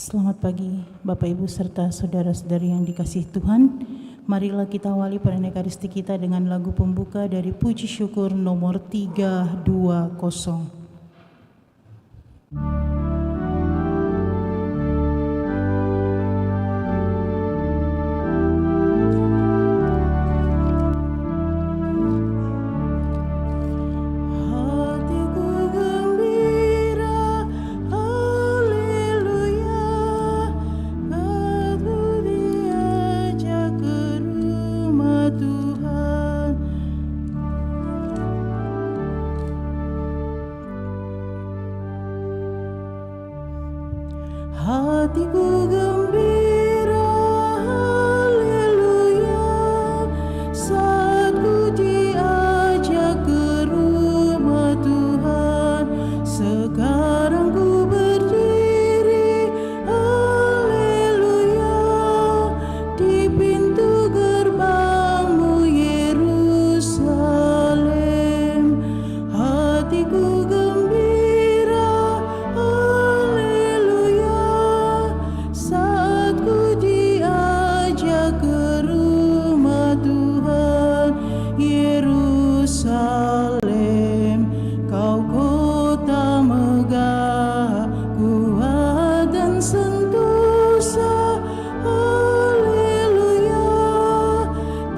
Selamat pagi Bapak Ibu serta saudara-saudari yang dikasihi Tuhan. Marilah kita awali perayaan Ekaristi kita dengan lagu pembuka dari Puji Syukur nomor 320. Hatiku gembira, haleluya, saat ku diajak ke rumah Tuhan. Sekarang ku berdiri, haleluya, di pintu gerbangmu Yerusalem. Hatiku gembira, saat ku diajak ke rumah Tuhan. Yerusalem, kau kota megah, kuat dan sentosa, haleluya,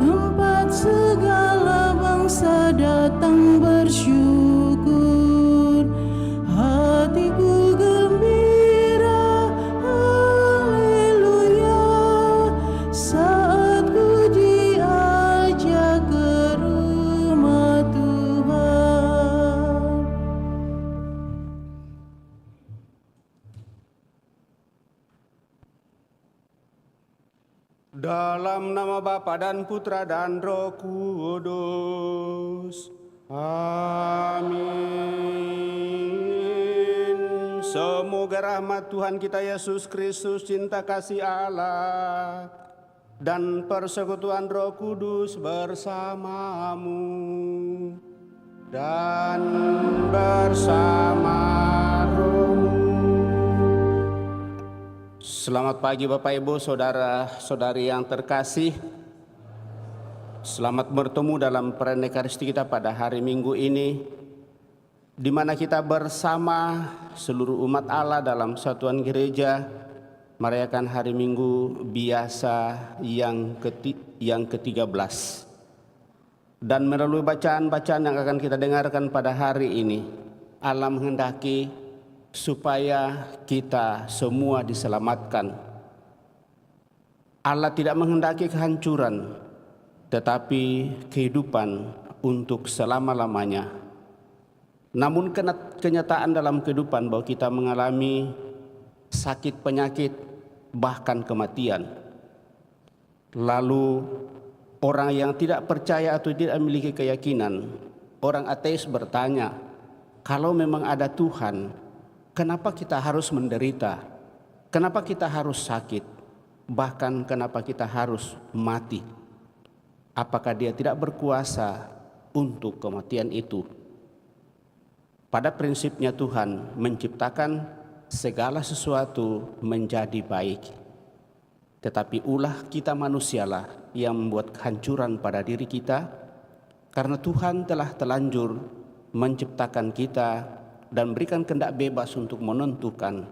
tempat segala bangsa datang bersyukur. Hatiku gembira, saat ku diajak ke rumah Tuhan. Dalam nama Bapa dan Putra dan Roh Kudus. Amin. Semoga rahmat Tuhan kita Yesus Kristus, cinta kasih Allah, dan persekutuan Roh Kudus bersamamu dan bersama rohmu. Selamat pagi Bapak Ibu, saudara-saudari yang terkasih. Selamat bertemu dalam perayaan Ekaristi kita pada hari Minggu ini, di mana kita bersama seluruh umat Allah dalam satuan gereja merayakan hari Minggu biasa yang ke-13. Dan melalui bacaan-bacaan yang akan kita dengarkan pada hari ini, Allah menghendaki supaya kita semua diselamatkan. Allah tidak menghendaki kehancuran, tetapi kehidupan untuk selama-lamanya. Namun kenyataan dalam kehidupan bahwa kita mengalami sakit penyakit, bahkan kematian. Lalu orang yang tidak percaya atau tidak memiliki keyakinan, orang ateis bertanya, kalau memang ada Tuhan, kenapa kita harus menderita? Kenapa kita harus sakit? Bahkan kenapa kita harus mati? Apakah Dia tidak berkuasa untuk kematian itu? Pada prinsipnya Tuhan menciptakan segala sesuatu menjadi baik. Tetapi ulah kita manusialah yang membuat kehancuran pada diri kita, karena Tuhan telah telanjur menciptakan kita dan berikan kehendak bebas untuk menentukan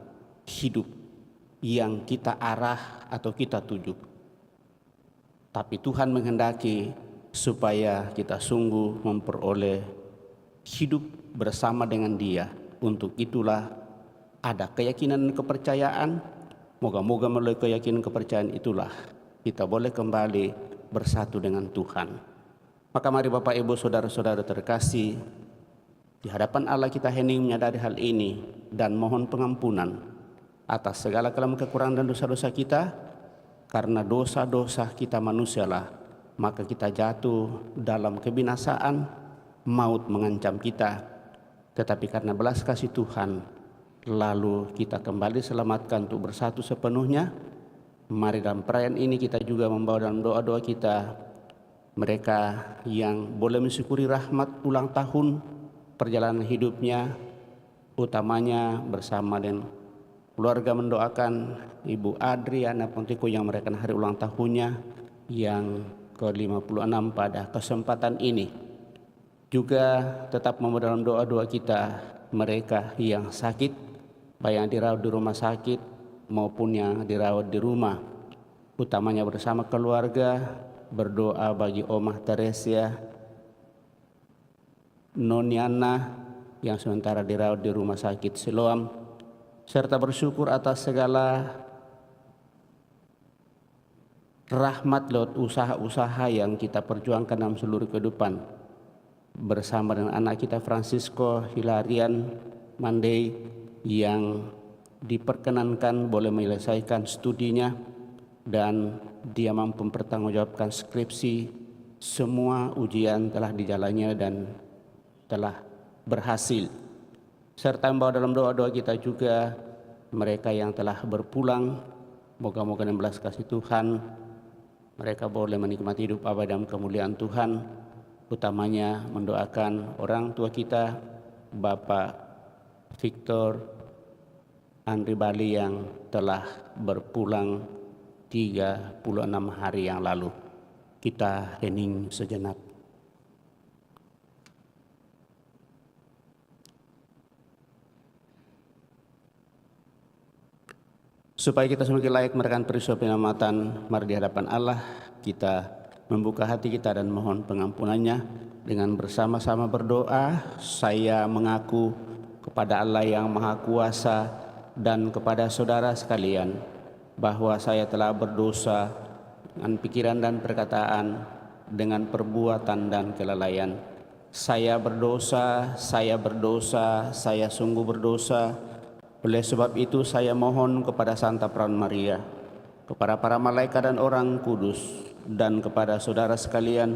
hidup yang kita arah atau kita tuju. Tapi Tuhan menghendaki supaya kita sungguh memperoleh hidup bersama dengan Dia. Untuk itulah ada keyakinan dan kepercayaan. Moga-moga melalui keyakinan kepercayaan itulah kita boleh kembali bersatu dengan Tuhan. Maka mari Bapak Ibu saudara-saudara terkasih, di hadapan Allah kita hening menyadari hal ini dan mohon pengampunan atas segala kelemahan, kekurangan dan dosa-dosa kita. Karena dosa-dosa kita manusialah, maka kita jatuh dalam kebinasaan, maut mengancam kita. Tetapi karena belas kasih Tuhan, lalu kita kembali selamatkan untuk bersatu sepenuhnya. Mari dalam perayaan ini kita juga membawa dalam doa-doa kita mereka yang boleh mensyukuri rahmat ulang tahun perjalanan hidupnya, utamanya bersama dengan Keluarga mendoakan Ibu Adriana Pontiko yang merayakan hari ulang tahunnya yang ke-56 pada kesempatan ini. Juga tetap memohon dalam doa-doa kita mereka yang sakit, baik yang dirawat di rumah sakit maupun yang dirawat di rumah. Utamanya bersama keluarga berdoa bagi Omah Teresia Noniana yang sementara dirawat di rumah sakit Siloam, serta bersyukur atas segala rahmat lewat usaha-usaha yang kita perjuangkan dalam seluruh kehidupan bersama dengan anak kita Francisco Hilarian Mandei yang diperkenankan boleh menyelesaikan studinya dan dia mampu mempertanggungjawabkan skripsi. Semua ujian telah dijalannya dan telah berhasil. Serta membawa dalam doa-doa kita juga mereka yang telah berpulang, moga-moga dengan belas kasih Tuhan mereka boleh menikmati hidup abadi dalam kemuliaan Tuhan. Utamanya mendoakan orang tua kita Bapak Victor Andri Bali yang telah berpulang 36 hari yang lalu. Kita hening sejenak. Supaya kita semakin layak merekan peristiwa penyelamatan, mari di hadapan Allah kita membuka hati kita dan mohon pengampunannya dengan bersama-sama berdoa. Saya mengaku kepada Allah yang Maha Kuasa dan kepada saudara sekalian bahwa saya telah berdosa dengan pikiran dan perkataan, dengan perbuatan dan kelalaian. Saya berdosa, saya sungguh berdosa. Oleh sebab itu saya mohon kepada Santa Perawan Maria, kepada para malaikat dan orang kudus, dan kepada saudara sekalian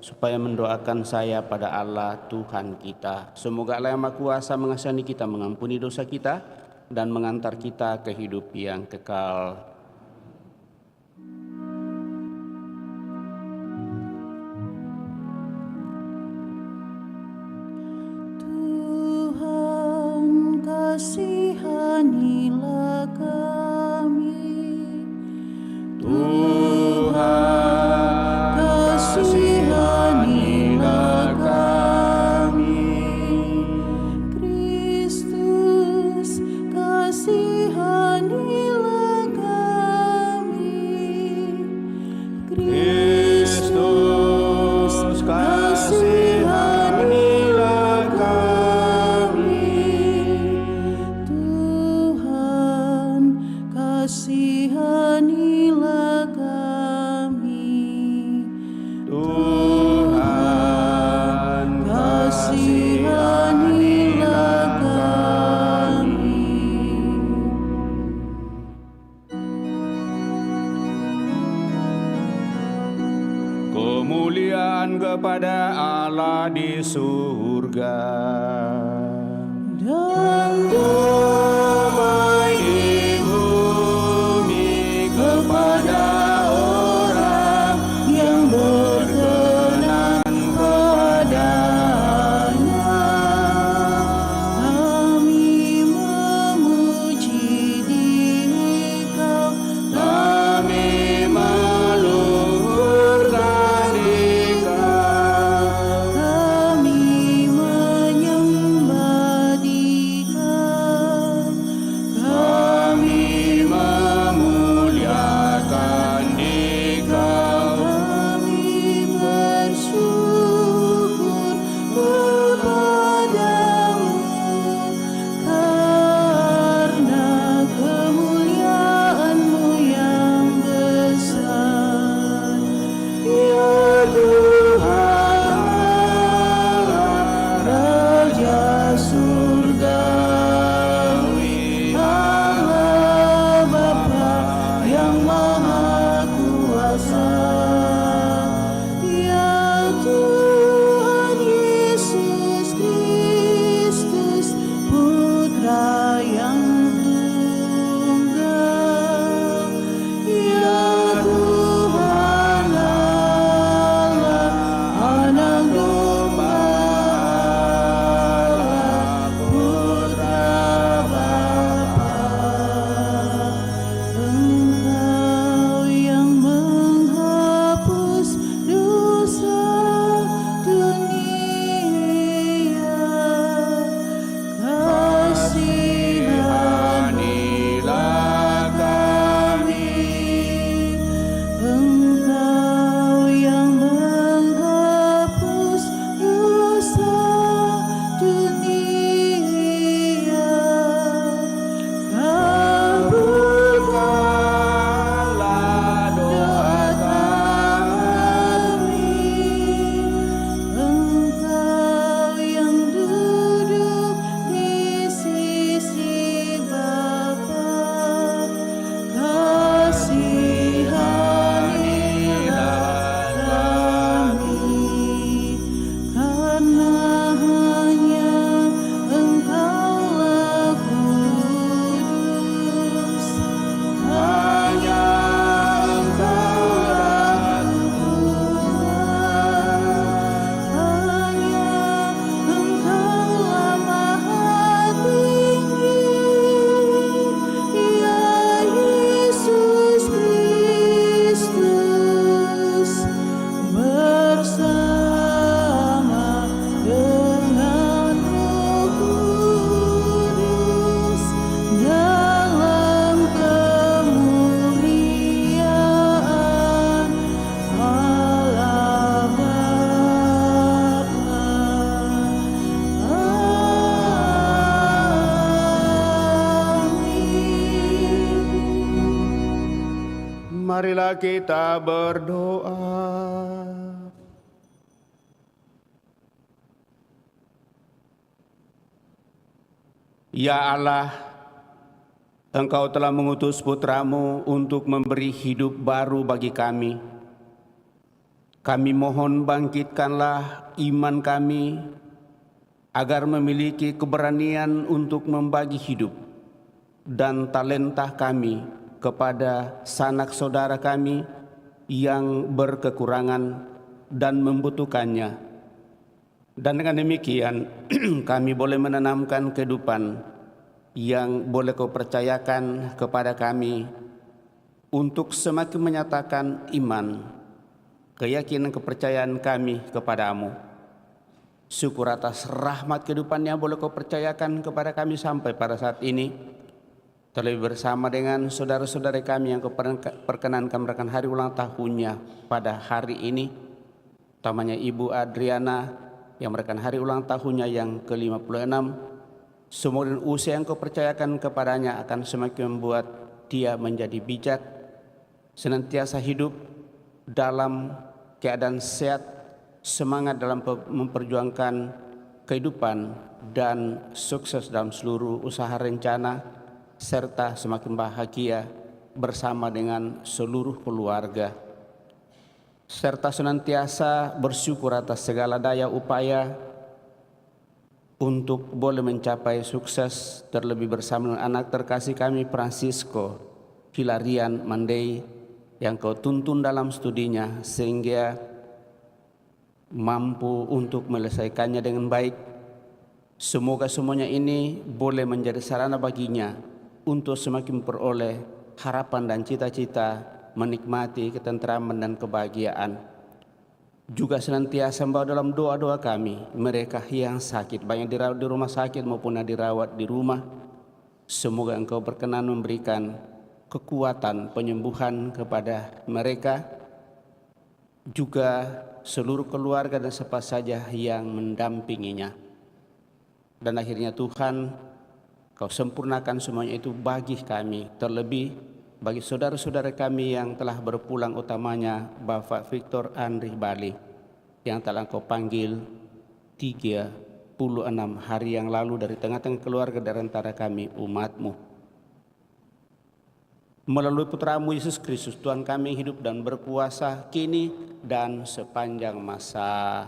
supaya mendoakan saya pada Allah Tuhan kita. Semoga Allah yang Maha Kuasa mengasihani kita, mengampuni dosa kita, dan mengantar kita ke hidup yang kekal. Tuhan kasihanilah kami. Tuhan kasihanilah kami. Kristus kasihanilah kami. Kristus kasihanilah kami. Tuhan kasihanilah kami. Tuhan Kasihanilah kami. Kemuliaan kepada Allah di surga Dan damai di bumi kepada orang yang berkenan padanya. kami memuji Dikau, Kami meluhurkan Dikau, kami menyembah Dikau. Marilah kita berdoa. Ya Allah, Engkau telah mengutus Putra-Mu untuk memberi hidup baru bagi kami. Kami mohon bangkitkanlah iman kami agar memiliki keberanian untuk membagi hidup dan talenta kami kepada sanak saudara kami yang berkekurangan dan membutuhkannya. Dan dengan demikian kami boleh menanamkan kehidupan yang boleh Kau percayakan kepada kami untuk semakin menyatakan iman, keyakinan, kepercayaan kami kepadamu. Syukur atas rahmat kehidupan yang boleh Kau percayakan kepada kami sampai pada saat ini. Terlebih bersama dengan saudara-saudara kami yang Kau perkenankan merayakan hari ulang tahunnya pada hari ini, utamanya Ibu Adriana yang merayakan hari ulang tahunnya yang ke-56. Semoga dengan usia yang Kau percayakan kepadanya akan semakin membuat dia menjadi bijak, senantiasa hidup dalam keadaan sehat, semangat dalam memperjuangkan kehidupan dan sukses dalam seluruh usaha rencana, serta semakin bahagia bersama dengan seluruh keluarga, serta senantiasa bersyukur atas segala daya upaya untuk boleh mencapai sukses, terlebih bersama dengan anak terkasih kami Francisco Hilarian Mandei yang Kau tuntun dalam studinya sehingga mampu untuk menyelesaikannya dengan baik. Semoga semuanya ini boleh menjadi sarana baginya untuk semakin memperoleh harapan dan cita-cita, menikmati ketenteraman dan kebahagiaan. Juga senantiasa membawa dalam doa-doa kami mereka yang sakit, baik yang dirawat di rumah sakit maupun yang dirawat di rumah. Semoga Engkau berkenan memberikan kekuatan penyembuhan kepada mereka, juga seluruh keluarga dan siapa saja yang mendampinginya. Dan akhirnya Tuhan, Kau sempurnakan semuanya itu bagi kami, terlebih bagi saudara-saudara kami yang telah berpulang, utamanya Bapak Victor Andri Bali yang telah Kau panggil 36 hari yang lalu dari tengah-tengah keluarga dari antara kami umat-Mu. Melalui Putra-Mu Yesus Kristus Tuhan kami hidup dan berkuasa kini dan sepanjang masa.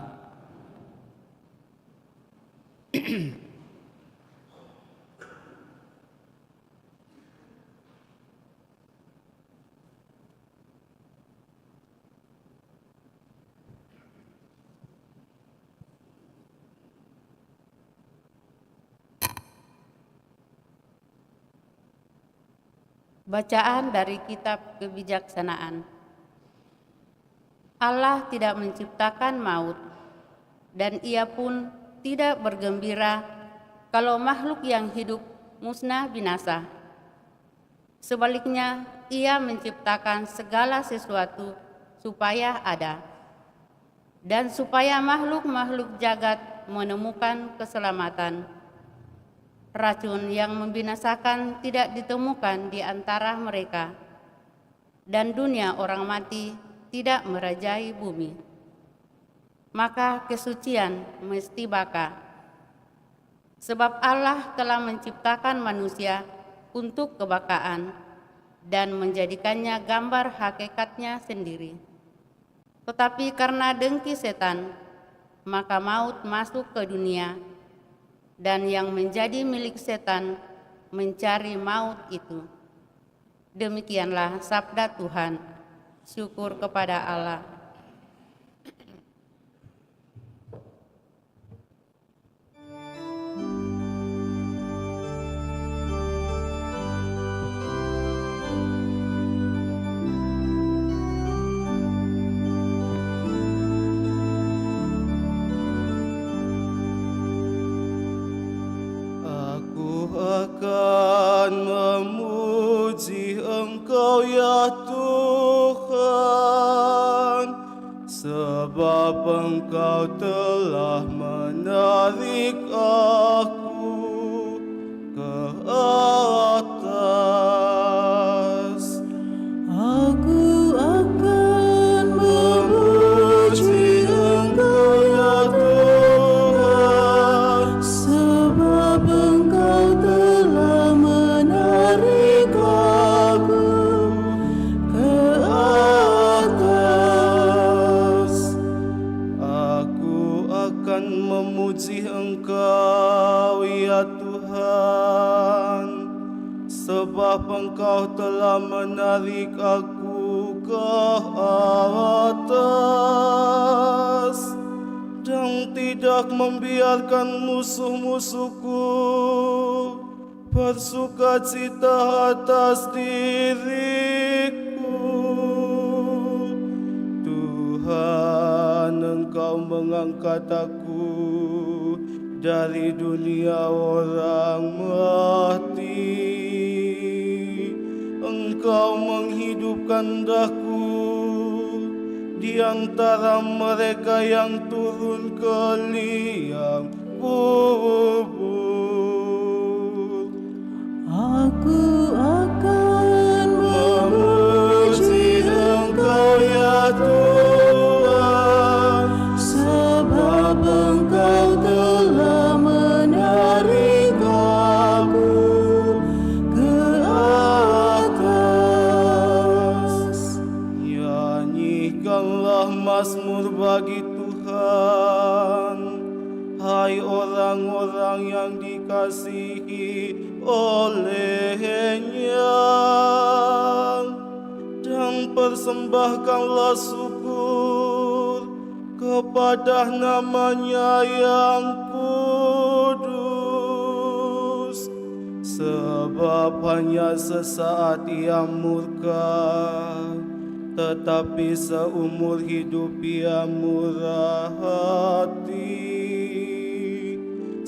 Bacaan dari Kitab Kebijaksanaan. Allah tidak menciptakan maut, dan Ia pun tidak bergembira kalau makhluk yang hidup musnah binasa. Sebaliknya, Ia menciptakan segala sesuatu supaya ada, dan supaya makhluk-makhluk jagat menemukan keselamatan. Racun yang membinasakan tidak ditemukan di antara mereka, dan dunia orang mati tidak merajai bumi. Maka kesucian mesti baka, sebab Allah telah menciptakan manusia untuk kebakaan dan menjadikannya gambar hakikatnya sendiri. Tetapi karena dengki setan, maka maut masuk ke dunia, dan yang menjadi milik setan mencari maut itu. Demikianlah sabda Tuhan. Syukur kepada Allah. Akan memuji Engkau ya Tuhan, sebab Engkau telah menarik aku ke atas. Aku akan memuji Engkau, ya Tuhan, sebab Engkau telah menarik aku ke atas dan tidak membiarkan musuh-musuhku bersukacita atas diriku. Tuhan, Engkau mengangkat aku dari dunia orang mati. Engkau menghidupkan daku di antara mereka yang turun ke liang kubur. Aku akan memuji Engkau, ya Tuhan, sebab Engkau telah menarik aku ke atas. Nyanyikanlah mazmur bagi Tuhan, hai orang-orang yang dikasihi oleh-Nya, dan persembahkanlah syukur kepada nama-Nya yang kudus, sebab hanya sesaat Ia murka, tetapi seumur hidup Ia murah hati.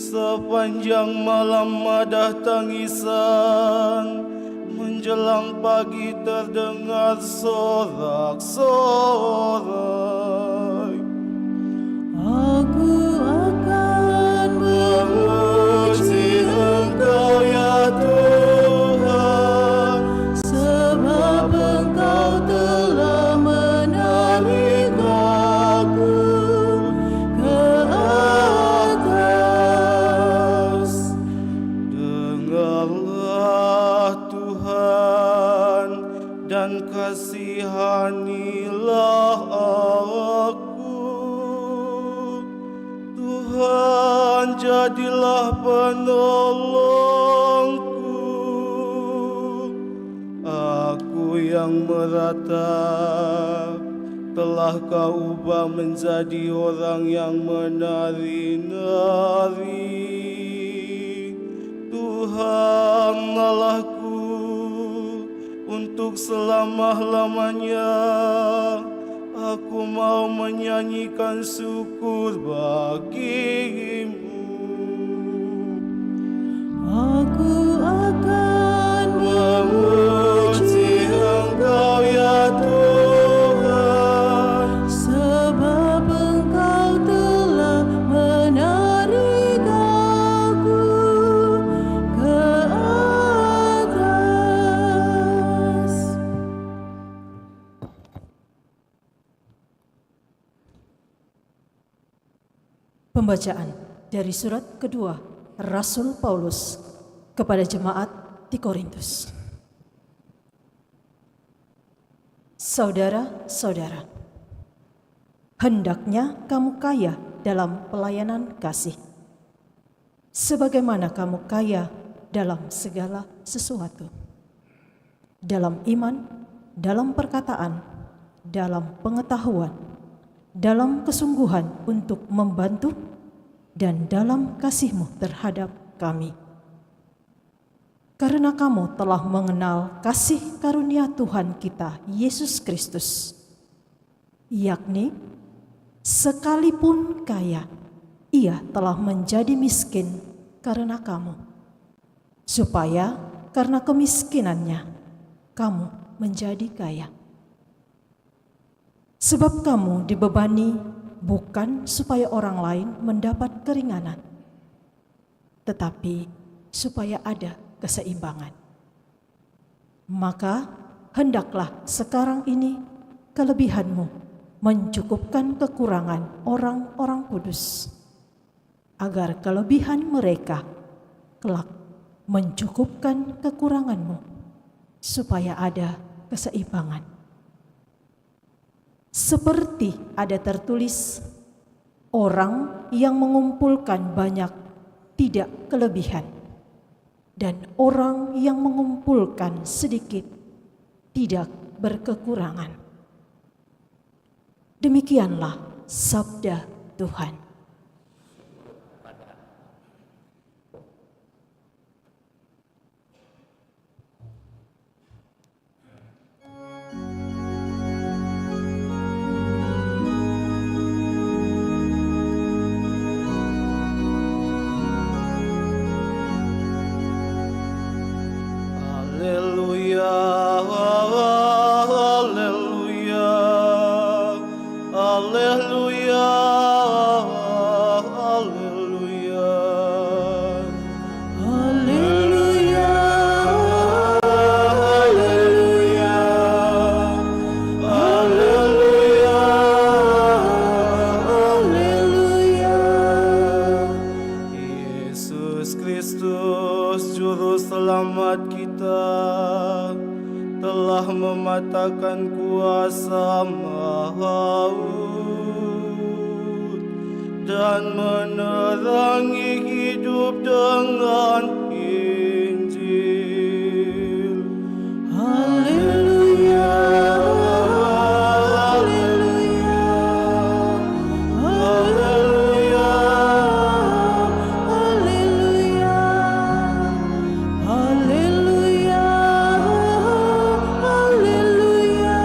Sepanjang malam ada tangisan, menjelang pagi terdengar sorak-sorai. Aku akan memuji Engkau, ya Tuhan, sebab Engkau telah menarik aku ke atas. dengarlah Tuhan dan kasihanilah aku. Tuhan, jadilah penolongku. Aku yang meratap telah Kau ubah menjadi orang yang menari-nari. Tuhan Allahku, untuk selama-lamanya aku mau menyanyikan syukur bagi-Mu. Aku akan memuji Engkau, ya Tuhan, sebab Engkau telah menarik aku ke atas. Pembacaan dari surat kedua Rasul Paulus kepada jemaat di Korintus. Saudara-saudara, hendaknya kamu kaya dalam pelayanan kasih, sebagaimana kamu kaya dalam segala sesuatu, dalam iman, dalam perkataan, dalam pengetahuan, dalam kesungguhan untuk membantu, dan dalam kasih-Mu terhadap kami. Karena kamu telah mengenal kasih karunia Tuhan kita Yesus Kristus, yakni sekalipun kaya, Ia telah menjadi miskin karena kamu, supaya karena kemiskinannya kamu menjadi kaya. Sebab kamu dibebani bukan supaya orang lain mendapat keringanan, tetapi supaya ada keseimbangan. Maka hendaklah sekarang ini kelebihanmu mencukupkan kekurangan orang-orang kudus, agar kelebihan mereka kelak mencukupkan kekuranganmu, supaya ada keseimbangan. Seperti ada tertulis, Orang yang mengumpulkan banyak tidak kelebihan, dan orang yang mengumpulkan sedikit tidak berkekurangan. Demikianlah sabda Tuhan. Haleluya, haleluya, haleluya, haleluya. Haleluya, Haleluya, haleluya, haleluya. Yesus Kristus juru selamat kita telah mematahkan kuasa maut dan menerangi hidup dengan Injil. Haleluya, haleluya, Haleluya, haleluya, haleluya, haleluya,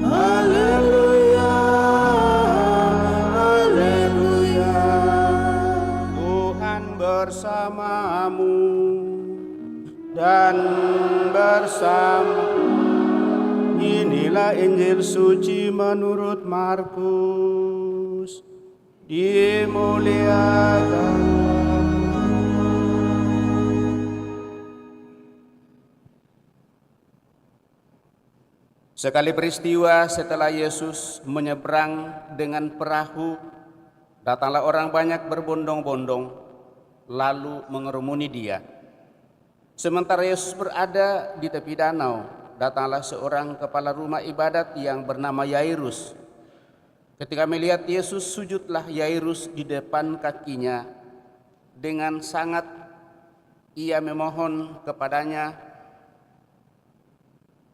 haleluya, haleluya. Tuhan bersamamu dan bersama. Inilah Injil suci menurut Markus. Dimuliakan. Sekali peristiwa setelah Yesus menyeberang dengan perahu, datanglah orang banyak berbondong-bondong lalu mengerumuni dia. Sementara Yesus berada di tepi danau, datanglah seorang kepala rumah ibadat yang bernama Yairus. Ketika melihat Yesus, sujudlah Yairus di depan kakinya. Dengan sangat ia memohon kepadanya,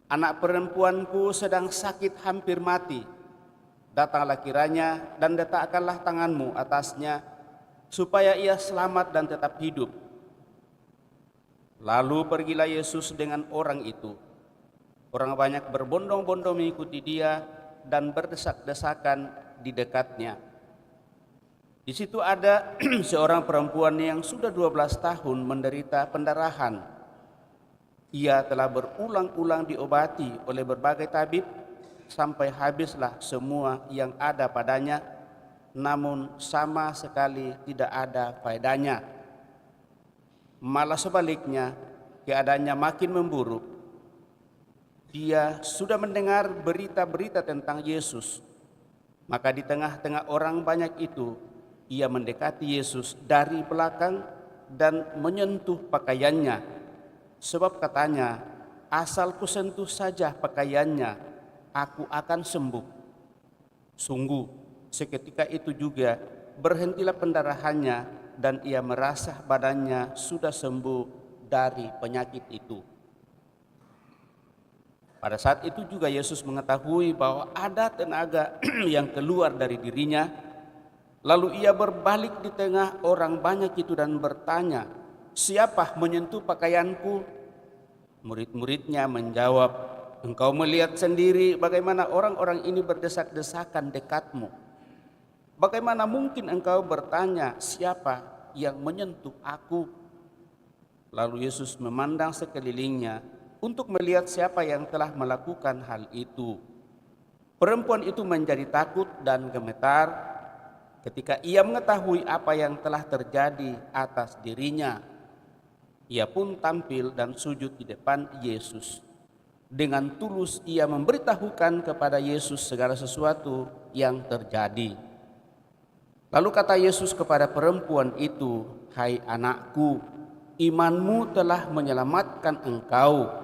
"Anak perempuanku sedang sakit hampir mati. Datanglah kiranya dan letakkanlah tanganmu atasnya, supaya ia selamat dan tetap hidup." Lalu pergilah Yesus dengan orang itu. Orang banyak berbondong-bondong mengikuti dia dan berdesak-desakan di dekatnya. Di situ ada seorang perempuan yang sudah 12 tahun menderita pendarahan. Ia telah berulang-ulang diobati oleh berbagai tabib sampai habislah semua yang ada padanya, namun sama sekali tidak ada faedahnya. Malah sebaliknya, keadaannya makin memburuk. Dia sudah mendengar berita-berita tentang Yesus. Maka di tengah-tengah orang banyak itu, ia mendekati Yesus dari belakang dan menyentuh pakaiannya. Sebab katanya, "Asal kusentuh saja pakaiannya, aku akan sembuh." Sungguh, seketika itu juga berhentilah pendarahannya dan ia merasa badannya sudah sembuh dari penyakit itu. Pada saat itu juga Yesus mengetahui bahwa ada tenaga yang keluar dari dirinya. Lalu ia berbalik di tengah orang banyak itu dan bertanya, "Siapa menyentuh pakaianku?" Murid-muridnya menjawab, "Engkau melihat sendiri bagaimana orang-orang ini berdesak-desakan dekatmu. Bagaimana mungkin engkau bertanya, siapa yang menyentuh aku?" Lalu Yesus memandang sekelilingnya untuk melihat siapa yang telah melakukan hal itu. Perempuan itu menjadi takut dan gemetar ketika ia mengetahui apa yang telah terjadi atas dirinya. Ia pun tampil dan sujud di depan Yesus. Dengan tulus ia memberitahukan kepada Yesus segala sesuatu yang terjadi. Lalu kata Yesus kepada perempuan itu, "Hai anakku, imanmu telah menyelamatkan engkau.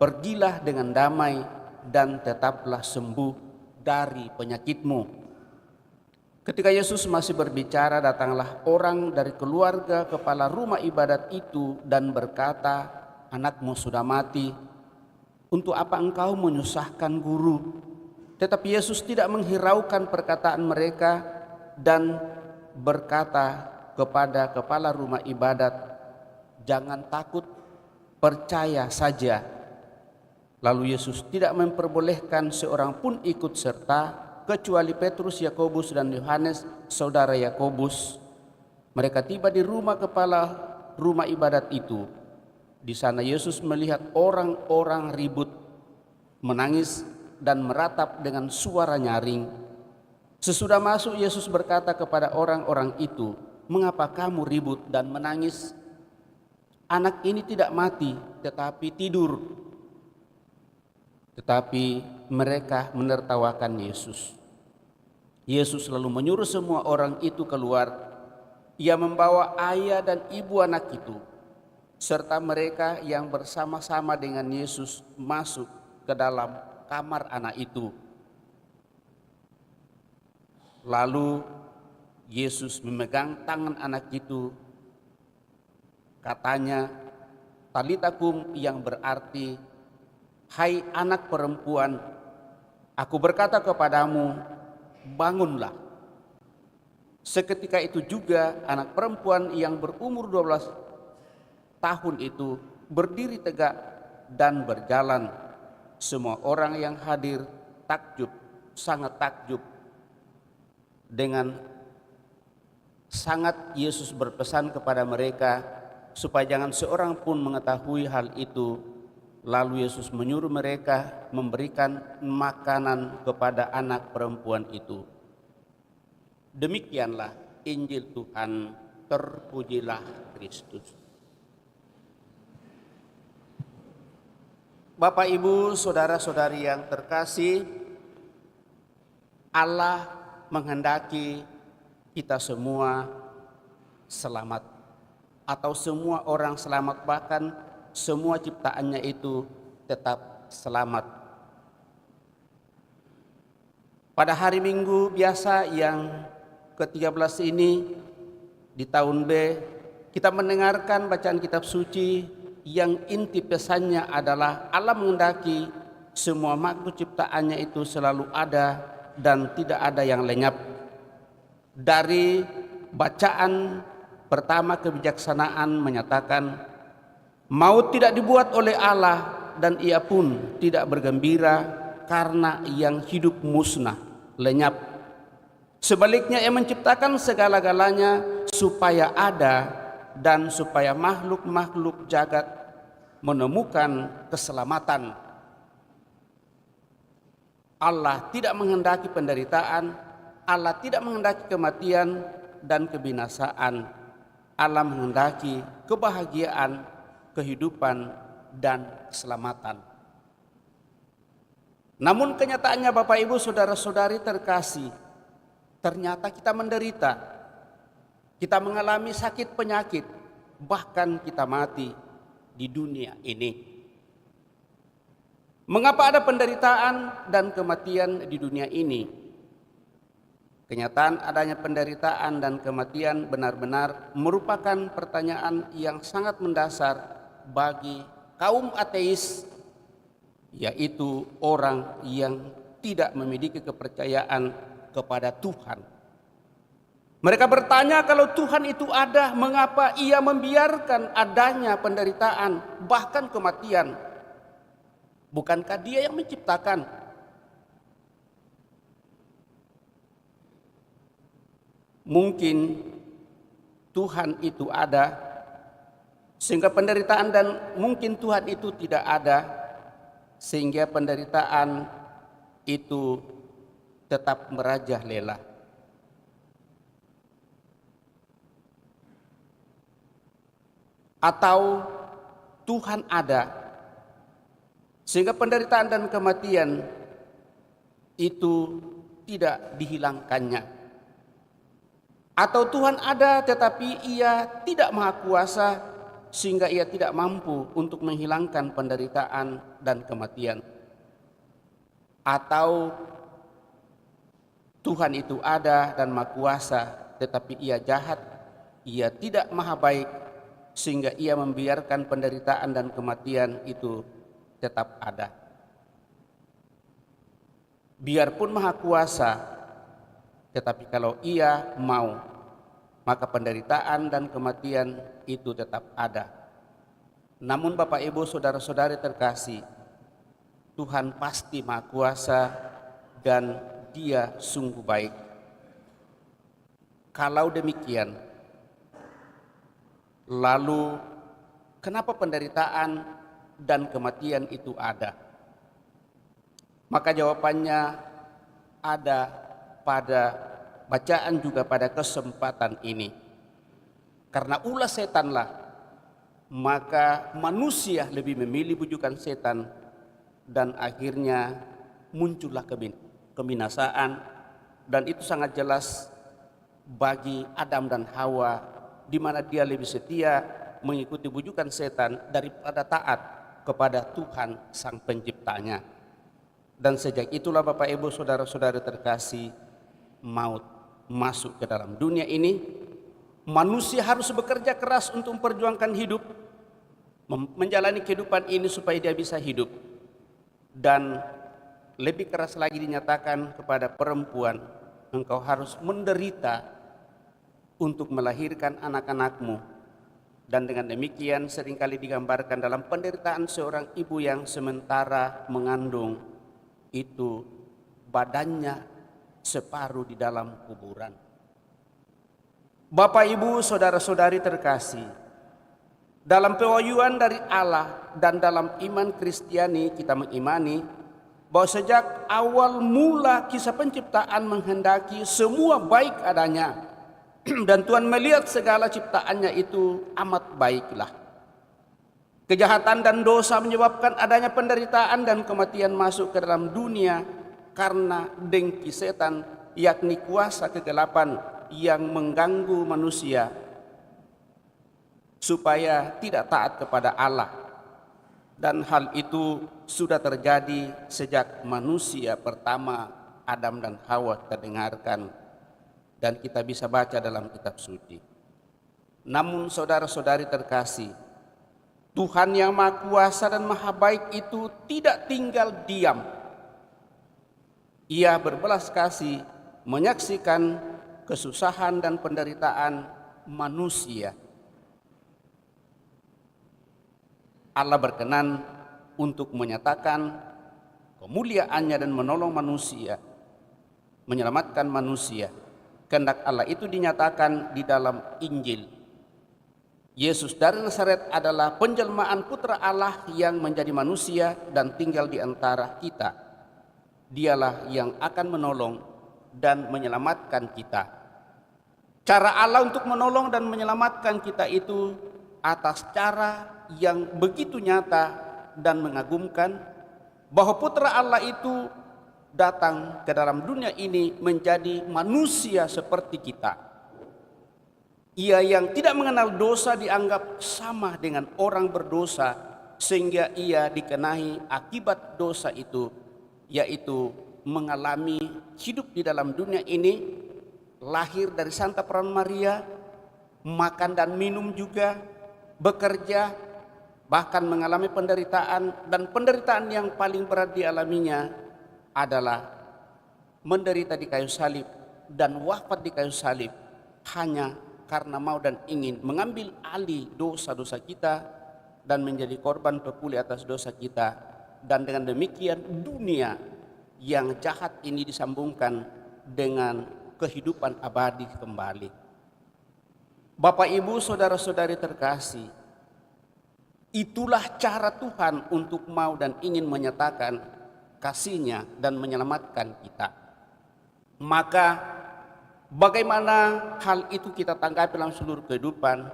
Pergilah dengan damai dan tetaplah sembuh dari penyakitmu." Ketika Yesus masih berbicara, datanglah orang dari keluarga kepala rumah ibadat itu dan berkata, "Anakmu sudah mati. Untuk apa engkau menyusahkan guru?" Tetapi Yesus tidak menghiraukan perkataan mereka dan berkata kepada kepala rumah ibadat, "Jangan takut, percaya saja." Lalu Yesus tidak memperbolehkan seorang pun ikut serta, kecuali Petrus, Yakobus, dan Yohanes, saudara Yakobus. Mereka tiba di rumah kepala rumah ibadat itu. Di sana Yesus melihat orang-orang ribut, menangis, dan meratap dengan suara nyaring. Sesudah masuk, Yesus berkata kepada orang-orang itu, "Mengapa kamu ribut dan menangis? Anak ini tidak mati, tetapi tidur." Tetapi mereka menertawakan Yesus. Yesus lalu menyuruh semua orang itu keluar. Ia membawa ayah dan ibu anak itu, serta mereka yang bersama-sama dengan Yesus masuk ke dalam kamar anak itu. Lalu Yesus memegang tangan anak itu. Katanya, "Talita kum," yang berarti, "Hai anak perempuan, aku berkata kepadamu, bangunlah." Seketika itu juga anak perempuan yang berumur 12 tahun itu berdiri tegak dan berjalan. Semua orang yang hadir takjub, sangat takjub. Dengan sangat Yesus berpesan kepada mereka supaya jangan seorang pun mengetahui hal itu. Lalu Yesus menyuruh mereka memberikan makanan kepada anak perempuan itu. Demikianlah Injil Tuhan, terpujilah Kristus. Bapak, Ibu, saudara-saudari yang terkasih, Allah menghendaki kita semua selamat, atau semua orang selamat, bahkan semua ciptaannya itu tetap selamat. Pada hari Minggu biasa yang ke-13 ini di tahun B, kita mendengarkan bacaan kitab suci yang inti pesannya adalah Allah menghendaki semua makhluk ciptaannya itu selalu ada dan tidak ada yang lenyap. Dari bacaan pertama, kebijaksanaan menyatakan maut tidak dibuat oleh Allah dan ia pun tidak bergembira karena yang hidup musnah, lenyap. Sebaliknya ia menciptakan segala-galanya supaya ada dan supaya makhluk-makhluk jagat menemukan keselamatan. Allah tidak menghendaki penderitaan, Allah tidak menghendaki kematian dan kebinasaan. Allah menghendaki kebahagiaan, kehidupan, dan keselamatan. Namun kenyataannya Bapak, Ibu, saudara-saudari terkasih, ternyata kita menderita. Kita mengalami sakit penyakit, bahkan kita mati di dunia ini. Mengapa ada penderitaan dan kematian di dunia ini? Kenyataan adanya penderitaan dan kematian benar-benar merupakan pertanyaan yang sangat mendasar bagi kaum ateis, yaitu orang yang tidak memiliki kepercayaan kepada Tuhan. Mereka bertanya, kalau Tuhan itu ada, mengapa ia membiarkan adanya penderitaan, bahkan kematian? Bukankah Dia yang menciptakan? Mungkin Tuhan itu ada, sehingga penderitaan, dan mungkin Tuhan itu tidak ada, sehingga penderitaan itu tetap merajalela. Atau Tuhan ada, sehingga penderitaan dan kematian itu tidak dihilangkannya. Atau Tuhan ada tetapi Ia tidak maha kuasa, sehingga Ia tidak mampu untuk menghilangkan penderitaan dan kematian. Atau Tuhan itu ada dan maha kuasa, tetapi ia jahat, ia tidak maha baik, sehingga ia membiarkan penderitaan dan kematian itu tetap ada. Biarpun maha kuasa, tetapi kalau ia mau, maka penderitaan dan kematian itu tetap ada. Namun Bapak Ibu saudara-saudari terkasih, Tuhan pasti maha kuasa dan Dia sungguh baik. Kalau demikian, lalu kenapa penderitaan dan kematian itu ada? Maka jawabannya ada pada bacaan juga pada kesempatan ini. Karena ulah setanlah, maka manusia lebih memilih bujukan setan, dan akhirnya muncullah kebinasaan, dan itu sangat jelas bagi Adam dan Hawa, di mana dia lebih setia mengikuti bujukan setan daripada taat kepada Tuhan Sang Penciptanya. Dan sejak itulah Bapak Ibu saudara-saudara terkasih, maut masuk ke dalam dunia ini. Manusia harus bekerja keras untuk memperjuangkan hidup, menjalani kehidupan ini supaya dia bisa hidup. Dan lebih keras lagi dinyatakan kepada perempuan, engkau harus menderita untuk melahirkan anak-anakmu. Dan dengan demikian seringkali digambarkan dalam penderitaan seorang ibu yang sementara mengandung, itu badannya separuh di dalam kuburan. Bapak Ibu saudara-saudari terkasih, dalam pewahyuan dari Allah dan dalam iman Kristiani kita mengimani bahwa sejak awal mula kisah penciptaan menghendaki semua baik adanya, dan Tuhan melihat segala ciptaannya itu amat baiklah. Kejahatan dan dosa menyebabkan adanya penderitaan dan kematian masuk ke dalam dunia karena dengki setan, yakni kuasa kegelapan yang mengganggu manusia supaya tidak taat kepada Allah. Dan hal itu sudah terjadi sejak manusia pertama Adam dan Hawa kita dengarkan dan kita bisa baca dalam kitab suci. Namun saudara-saudari terkasih, Tuhan yang maha kuasa dan maha baik itu tidak tinggal diam. Ia berbelas kasih menyaksikan kesusahan dan penderitaan manusia. Allah berkenan untuk menyatakan kemuliaannya dan menolong manusia, menyelamatkan manusia. Kehendak Allah itu dinyatakan di dalam Injil. Yesus dari Nazaret adalah penjelmaan putra Allah yang menjadi manusia dan tinggal di antara kita. Dialah yang akan menolong dan menyelamatkan kita. Cara Allah untuk menolong dan menyelamatkan kita itu atas cara yang begitu nyata dan mengagumkan, bahwa putra Allah itu datang ke dalam dunia ini menjadi manusia seperti kita. Ia yang tidak mengenal dosa dianggap sama dengan orang berdosa, sehingga ia dikenai akibat dosa itu, yaitu mengalami hidup di dalam dunia ini, lahir dari Santa Perawan Maria, makan dan minum juga, bekerja, bahkan mengalami penderitaan, dan penderitaan yang paling berat dialaminya adalah menderita di kayu salib dan wafat di kayu salib hanya karena mau dan ingin mengambil alih dosa-dosa kita dan menjadi korban pepuli atas dosa kita. Dan dengan demikian dunia yang jahat ini disambungkan dengan kehidupan abadi kembali. Bapak Ibu saudara-saudari terkasih, itulah cara Tuhan untuk mau dan ingin menyatakan kasih-Nya dan menyelamatkan kita. Maka bagaimana hal itu kita tanggapi dalam seluruh kehidupan?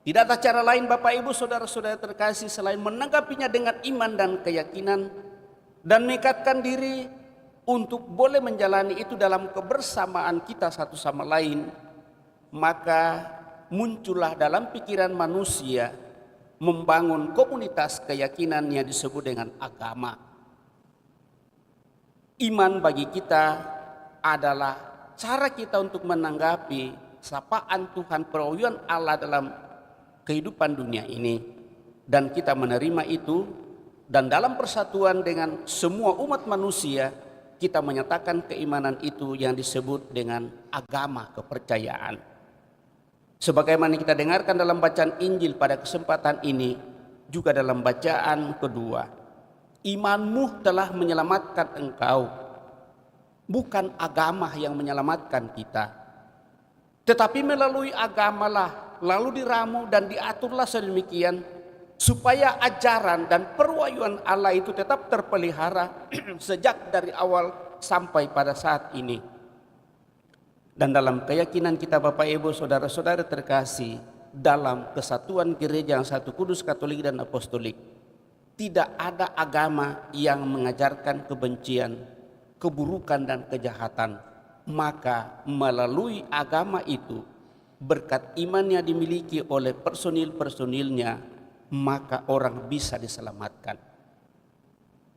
Tidak ada cara lain Bapak Ibu saudara-saudara terkasih selain menanggapinya dengan iman dan keyakinan dan mengikatkan diri untuk boleh menjalani itu dalam kebersamaan kita satu sama lain. Maka muncullah dalam pikiran manusia membangun komunitas keyakinan yang disebut dengan agama. Iman bagi kita adalah cara kita untuk menanggapi sapaan Tuhan, perwahyuan Allah dalam kehidupan dunia ini. Dan kita menerima itu, dan dalam persatuan dengan semua umat manusia, kita menyatakan keimanan itu yang disebut dengan agama kepercayaan. Sebagaimana kita dengarkan dalam bacaan Injil pada kesempatan ini, juga dalam bacaan kedua, imanmu telah menyelamatkan engkau. Bukan agama yang menyelamatkan kita, tetapi melalui agamalah lalu diramu dan diaturlah sedemikian supaya ajaran dan perwahyuan Allah itu tetap terpelihara sejak dari awal sampai pada saat ini. Dan dalam keyakinan kita Bapak Ibu saudara-saudara terkasih, dalam kesatuan gereja yang satu kudus, katolik dan apostolik, tidak ada agama yang mengajarkan kebencian, keburukan dan kejahatan. Maka melalui agama itu, berkat iman yang dimiliki oleh personil-personilnya, maka orang bisa diselamatkan.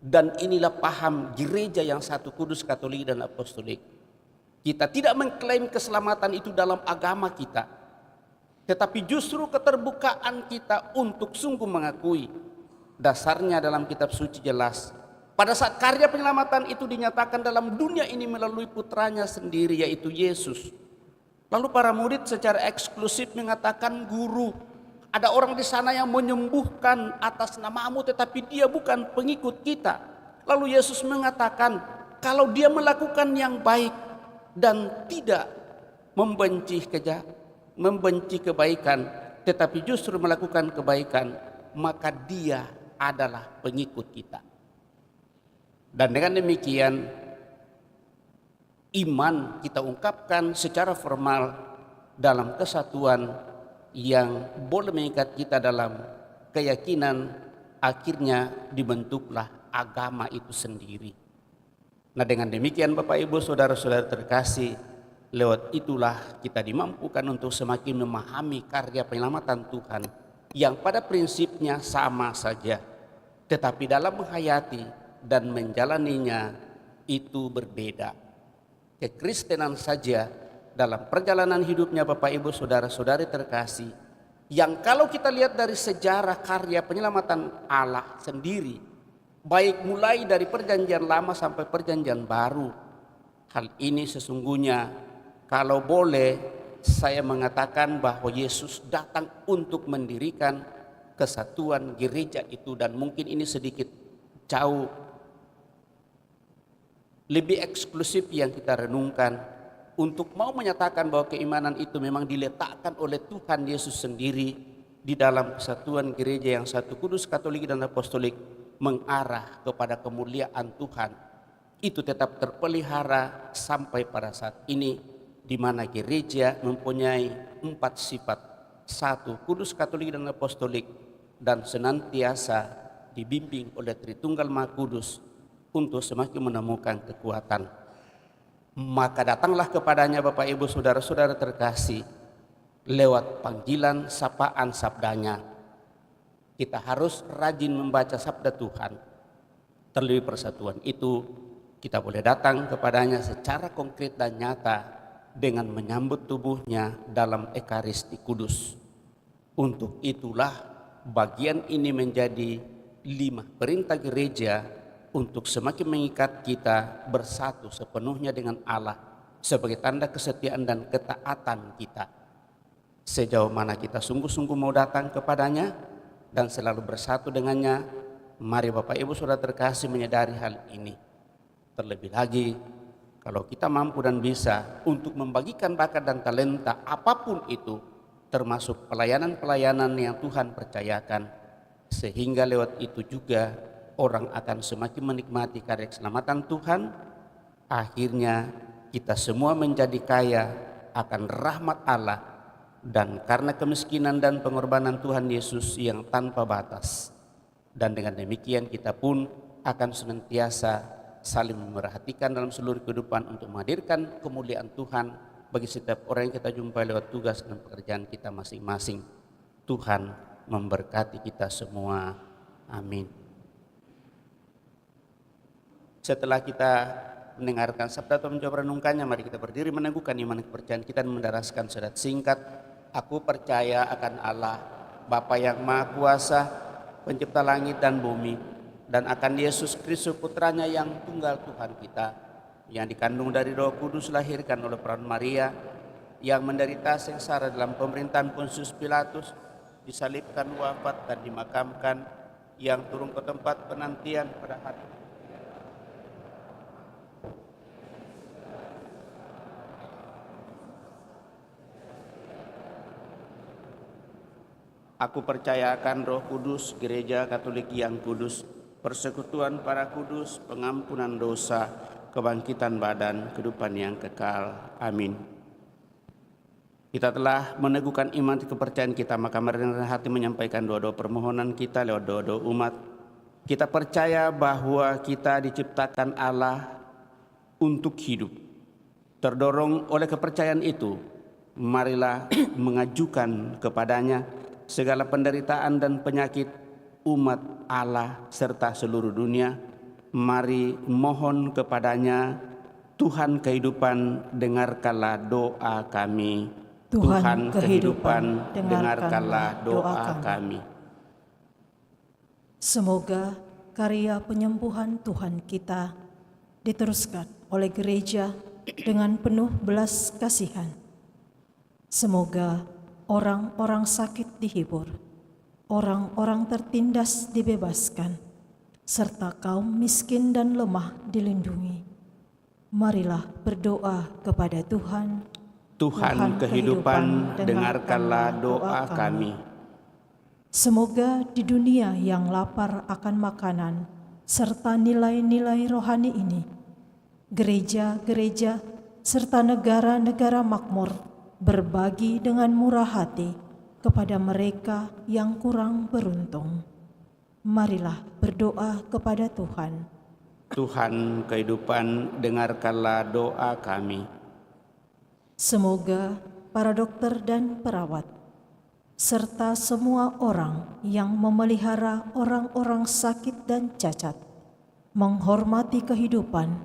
Dan inilah paham gereja yang satu kudus, katolik dan apostolik. Kita tidak mengklaim keselamatan itu dalam agama kita, tetapi justru keterbukaan kita untuk sungguh mengakui. Dasarnya dalam kitab suci jelas, pada saat karya penyelamatan itu dinyatakan dalam dunia ini melalui putranya sendiri, yaitu Yesus. Lalu para murid secara eksklusif mengatakan, guru, ada orang di sana yang menyembuhkan atas namamu, tetapi dia bukan pengikut kita. Lalu Yesus mengatakan, kalau dia melakukan yang baik dan tidak membenci kebaikan, tetapi justru melakukan kebaikan, maka dia adalah pengikut kita. Dan dengan demikian, iman kita ungkapkan secara formal dalam kesatuan yang boleh mengikat kita dalam keyakinan, akhirnya dibentuklah agama itu sendiri. Nah, dengan demikian Bapak Ibu saudara-saudara terkasih, lewat itulah kita dimampukan untuk semakin memahami karya penyelamatan Tuhan yang pada prinsipnya sama saja, tetapi dalam menghayati dan menjalaninya itu berbeda. Kekristenan saja dalam perjalanan hidupnya Bapak Ibu saudara-saudari terkasih, yang kalau kita lihat dari sejarah karya penyelamatan Allah sendiri, baik mulai dari perjanjian lama sampai perjanjian baru, hal ini sesungguhnya kalau boleh saya mengatakan bahwa Yesus datang untuk mendirikan kesatuan gereja itu. Dan mungkin ini sedikit jauh lebih eksklusif yang kita renungkan untuk mau menyatakan bahwa keimanan itu memang diletakkan oleh Tuhan Yesus sendiri di dalam kesatuan gereja yang satu kudus, katolik dan apostolik, mengarah kepada kemuliaan Tuhan. Itu tetap terpelihara sampai pada saat ini, di mana gereja mempunyai 4 sifat: 1. Kudus, katolik dan apostolik, dan senantiasa dibimbing oleh Tritunggal Maha Kudus untuk semakin menemukan kekuatan. Maka datanglah kepadanya Bapak Ibu saudara-saudara terkasih lewat panggilan sapaan sabdanya. Kita harus rajin membaca sabda Tuhan. Terlebih persatuan itu kita boleh datang kepadanya secara konkret dan nyata dengan menyambut tubuhnya dalam Ekaristi Kudus. Untuk itulah bagian ini menjadi 5 perintah gereja untuk semakin mengikat kita bersatu sepenuhnya dengan Allah sebagai tanda kesetiaan dan ketaatan kita. Sejauh mana kita sungguh-sungguh mau datang kepadanya dan selalu bersatu dengannya, mari Bapak Ibu saudara terkasih menyadari hal ini. Terlebih lagi kalau kita mampu dan bisa untuk membagikan bakat dan talenta apapun itu, termasuk pelayanan-pelayanan yang Tuhan percayakan, sehingga lewat itu juga orang akan semakin menikmati karya keselamatan Tuhan. Akhirnya kita semua menjadi kaya akan rahmat Allah dan karena kemiskinan dan pengorbanan Tuhan Yesus yang tanpa batas. Dan dengan demikian kita pun akan senantiasa saling memerhatikan dalam seluruh kehidupan untuk menghadirkan kemuliaan Tuhan bagi setiap orang yang kita jumpai lewat tugas dan pekerjaan kita masing-masing. Tuhan memberkati kita semua. Amin. Setelah kita mendengarkan sabda atau mencoba renungkannya, mari kita berdiri meneguhkan iman kepercayaan kita dan mendaraskan surat singkat. Aku percaya akan Allah, Bapa yang Maha Kuasa, pencipta langit dan bumi, dan akan Yesus Kristus putranya yang tunggal Tuhan kita, yang dikandung dari Roh Kudus, lahirkan oleh perawan Maria, yang menderita sengsara dalam pemerintahan Pontius Pilatus, disalibkan, wafat dan dimakamkan, yang turun ke tempat penantian pada hari. Aku percaya akan Roh Kudus, Gereja Katolik yang kudus, persekutuan para kudus, pengampunan dosa, kebangkitan badan, kehidupan yang kekal. Amin. Kita telah meneguhkan iman kepercayaan kita, maka mari dengan hati menyampaikan doa-doa permohonan kita lewat doa-doa umat. Kita percaya bahwa kita diciptakan Allah untuk hidup. Terdorong oleh kepercayaan itu, marilah mengajukan kepadanya segala penderitaan dan penyakit umat Allah serta seluruh dunia. Mari mohon kepadanya, Tuhan kehidupan, dengarkanlah doa kami. Tuhan kehidupan, dengarkanlah doa kami. Semoga karya penyembuhan Tuhan kita diteruskan oleh gereja dengan penuh belas kasihan. Semoga orang-orang sakit dihibur, orang-orang tertindas dibebaskan, serta kaum miskin dan lemah dilindungi. Marilah berdoa kepada Tuhan. Tuhan kehidupan, dengarkanlah doa kami. Semoga di dunia yang lapar akan makanan serta nilai-nilai rohani ini, gereja-gereja serta negara-negara makmur berbagi dengan murah hati kepada mereka yang kurang beruntung. Marilah berdoa kepada Tuhan. Tuhan kehidupan, dengarkanlah doa kami. Semoga para dokter dan perawat, serta semua orang yang memelihara orang-orang sakit dan cacat, menghormati kehidupan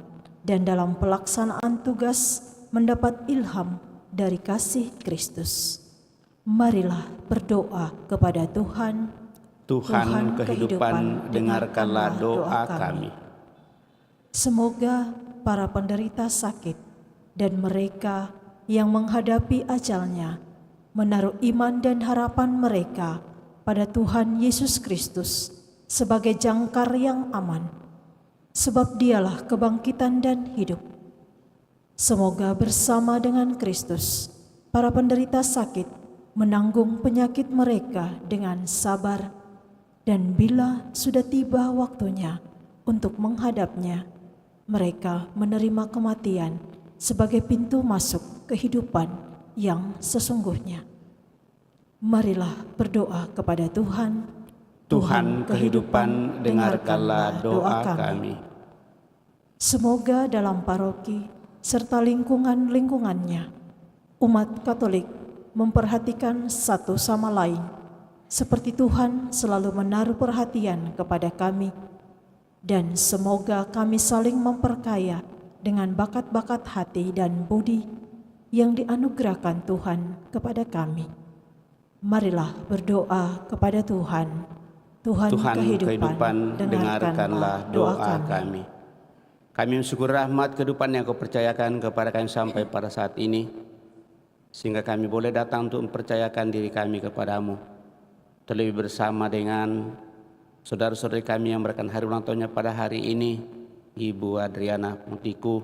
dan dalam pelaksanaan tugas mendapat ilham dari kasih Kristus. Marilah berdoa kepada Tuhan. Tuhan kehidupan, dengarkanlah doa kami. Semoga para penderita sakit dan mereka yang menghadapi ajalnya menaruh iman dan harapan mereka pada Tuhan Yesus Kristus sebagai jangkar yang aman, sebab Dialah kebangkitan dan hidup. Semoga bersama dengan Kristus, para penderita sakit menanggung penyakit mereka dengan sabar, dan bila sudah tiba waktunya untuk menghadapnya, mereka menerima kematian sebagai pintu masuk kehidupan yang sesungguhnya. Marilah berdoa kepada Tuhan. Tuhan kehidupan, dengarkanlah doa kami. Semoga dalam paroki serta lingkungan-lingkungannya, umat Katolik memperhatikan satu sama lain, seperti Tuhan selalu menaruh perhatian kepada kami, dan semoga kami saling memperkaya dengan bakat-bakat hati dan budi yang dianugerahkan Tuhan kepada kami. Marilah berdoa kepada Tuhan. Tuhan kehidupan, dengarkanlah doa kami. Kami bersyukur rahmat kehidupan yang Kau percayakan kepada kami sampai pada saat ini, sehingga kami boleh datang untuk mempercayakan diri kami kepadamu. Terlebih bersama dengan saudara-saudari kami yang merayakan hari ulang tahunnya pada hari ini, Ibu Adriana Putiku.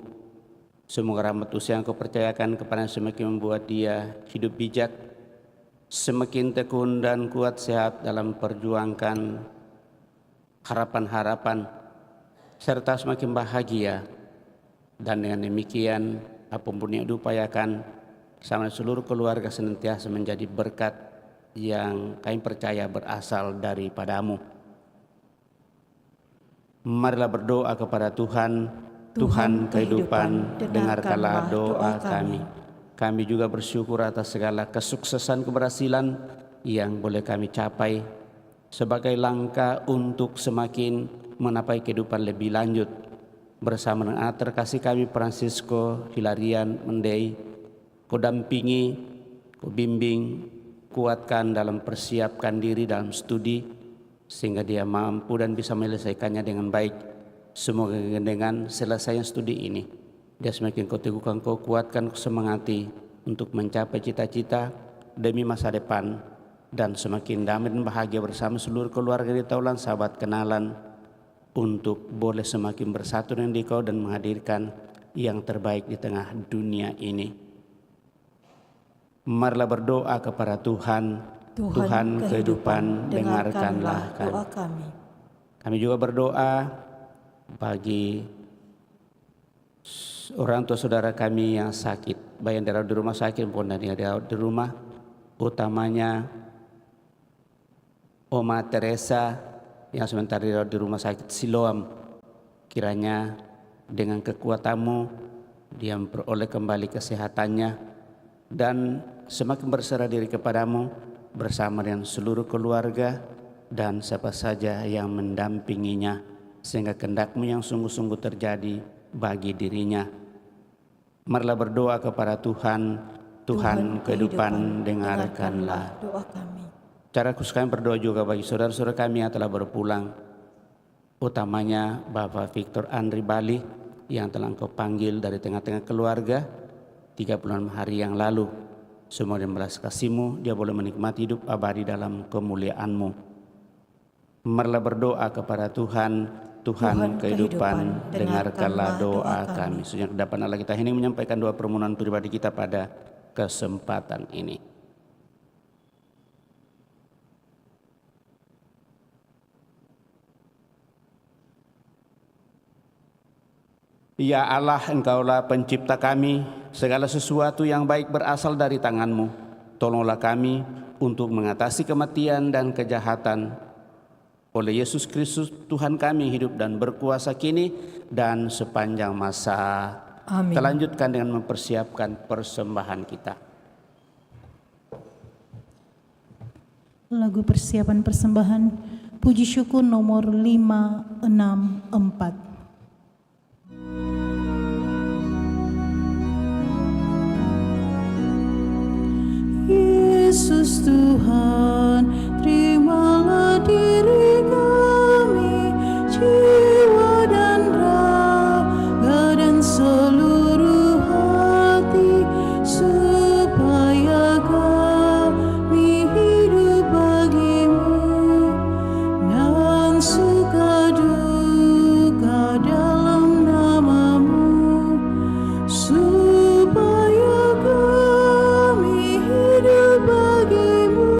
Semoga rahmat usia yang Kau percayakan kepada semakin membuat dia hidup bijak, semakin tekun dan kuat sehat dalam perjuangkan harapan-harapan, serta semakin bahagia. Dan dengan demikian, apapun yang diupayakan sama seluruh keluarga senantiasa menjadi berkat yang kami percaya berasal daripadamu. Marilah berdoa kepada Tuhan. Tuhan kehidupan, dengarkanlah doa kami. Kami juga bersyukur atas segala kesuksesan keberhasilan yang boleh kami capai sebagai langkah untuk semakin menapai kehidupan lebih lanjut bersama dengan anak terkasih kami Francisco Hilarian Mendei, Kau dampingi, Kau bimbing, kuatkan dalam persiapkan diri dalam studi, sehingga dia mampu dan bisa menyelesaikannya dengan baik. Semoga dengan selesainya studi ini, dia semakin Kau teguhkan, Kau kuatkan, Kau semangati untuk mencapai cita-cita demi masa depan, dan semakin damai dan bahagia bersama seluruh keluarga di Taulan, sahabat kenalan, untuk boleh semakin bersatu dengan Dikau dan menghadirkan yang terbaik di tengah dunia ini. Marilah berdoa kepada Tuhan. Tuhan kehidupan, dengarkanlah doa kami. Kami juga berdoa bagi orang tua saudara kami yang sakit, baik yang dirawat di rumah sakit maupun yang dirawat di rumah, utamanya Oma Teresa yang sementara dirawat di rumah sakit Siloam. Kiranya dengan kekuatan-Mu dia memperoleh kembali kesehatannya dan semakin berserah diri kepadamu bersama dengan seluruh keluarga dan siapa saja yang mendampinginya, sehingga kehendak-Mu yang sungguh-sungguh terjadi bagi dirinya. Marilah berdoa kepada Tuhan. Tuhan kehidupan, dengarkanlah doa kami. Cara khusus kami berdoa juga bagi saudara-saudara kami yang telah berpulang, utamanya Bapak Victor Andri Bali yang telah Engkau panggil dari tengah-tengah keluarga 36 hari yang lalu. Semua dengan belas kasih-Mu dia boleh menikmati hidup abadi dalam kemuliaan-Mu. Marilah berdoa kepada Tuhan. Tuhan kehidupan, dengarkanlah doa kami. Sejak kedapan Allah kita ini menyampaikan doa permohonan pribadi kita pada kesempatan ini. Ya Allah, Engkaulah pencipta kami, segala sesuatu yang baik berasal dari tangan-Mu. Tolonglah kami untuk mengatasi kematian dan kejahatan. Oleh Yesus Kristus Tuhan kami hidup dan berkuasa kini dan sepanjang masa. Amin. Kita lanjutkan dengan mempersiapkan persembahan kita. Lagu persiapan persembahan puji syukur nomor 564. Yesus Tuhan, terimalah diri kami, jiwa dan raga dan seluruh hati, supaya kami hidup bagi-Mu dan suka duka dalam nama-Mu, supaya kami hidup bagi-Mu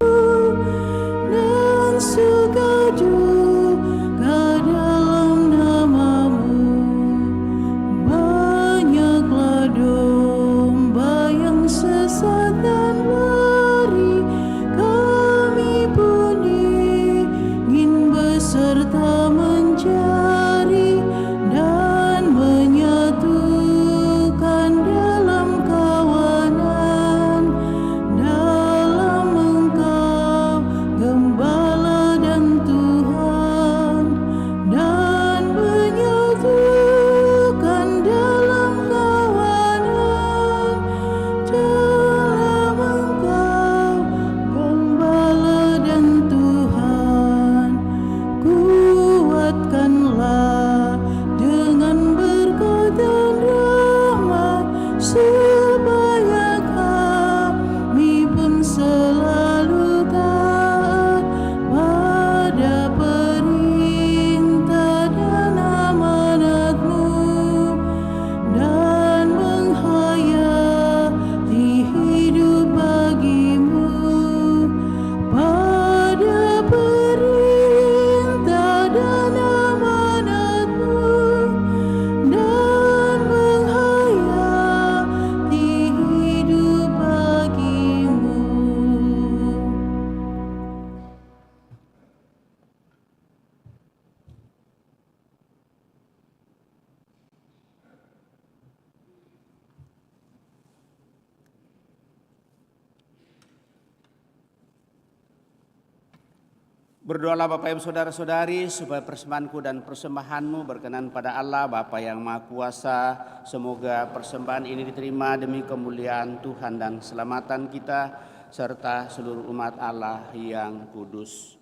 Berdoalah Bapak Ibu Saudara-saudari supaya persembahanku dan persembahanmu berkenan pada Allah Bapa yang Maha Kuasa. Semoga persembahan ini diterima demi kemuliaan Tuhan dan keselamatan kita serta seluruh umat Allah yang kudus.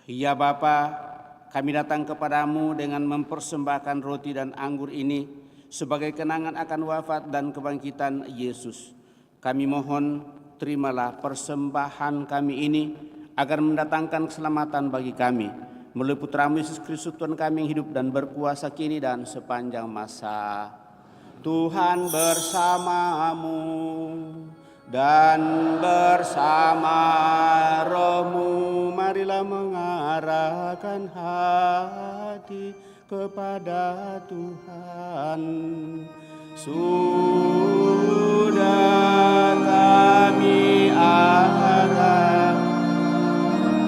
Ya Bapa, kami datang kepadamu dengan mempersembahkan roti dan anggur ini sebagai kenangan akan wafat dan kebangkitan Yesus. Kami mohon terimalah persembahan kami ini agar mendatangkan keselamatan bagi kami. Melalui Putra-Mu Yesus Kristus Tuhan kami yang hidup dan berkuasa kini dan sepanjang masa. Tuhan bersamamu dan bersama rohmu, marilah mengarahkan hati kepada Tuhan. Sudah kami arah,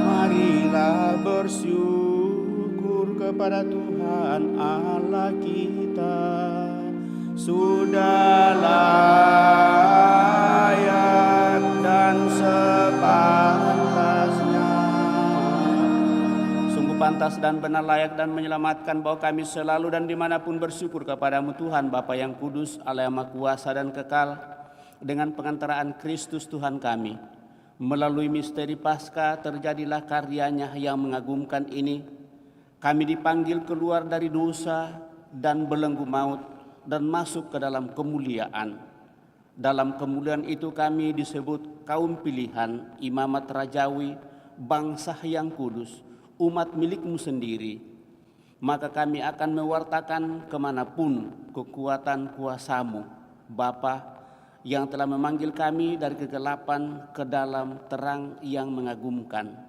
marilah bersyukur kepada Tuhan Allah kita. Sudah layak dan sepantasnya, sungguh pantas dan benar layak dan menyelamatkan bahwa kami selalu dan dimanapun bersyukur kepadamu Tuhan Bapa yang kudus, Allah yang Maha Kuasa dan kekal, dengan pengantaraan Kristus Tuhan kami. Melalui misteri Paskah terjadilah karyanya yang mengagumkan ini. Kami dipanggil keluar dari dosa dan belenggu maut dan masuk ke dalam kemuliaan. Dalam kemuliaan itu kami disebut kaum pilihan, imamat rajawi, bangsa yang kudus, umat milik-Mu sendiri. Maka kami akan mewartakan kemanapun kekuatan kuasa-Mu, Bapa, yang telah memanggil kami dari kegelapan ke dalam terang yang mengagumkan.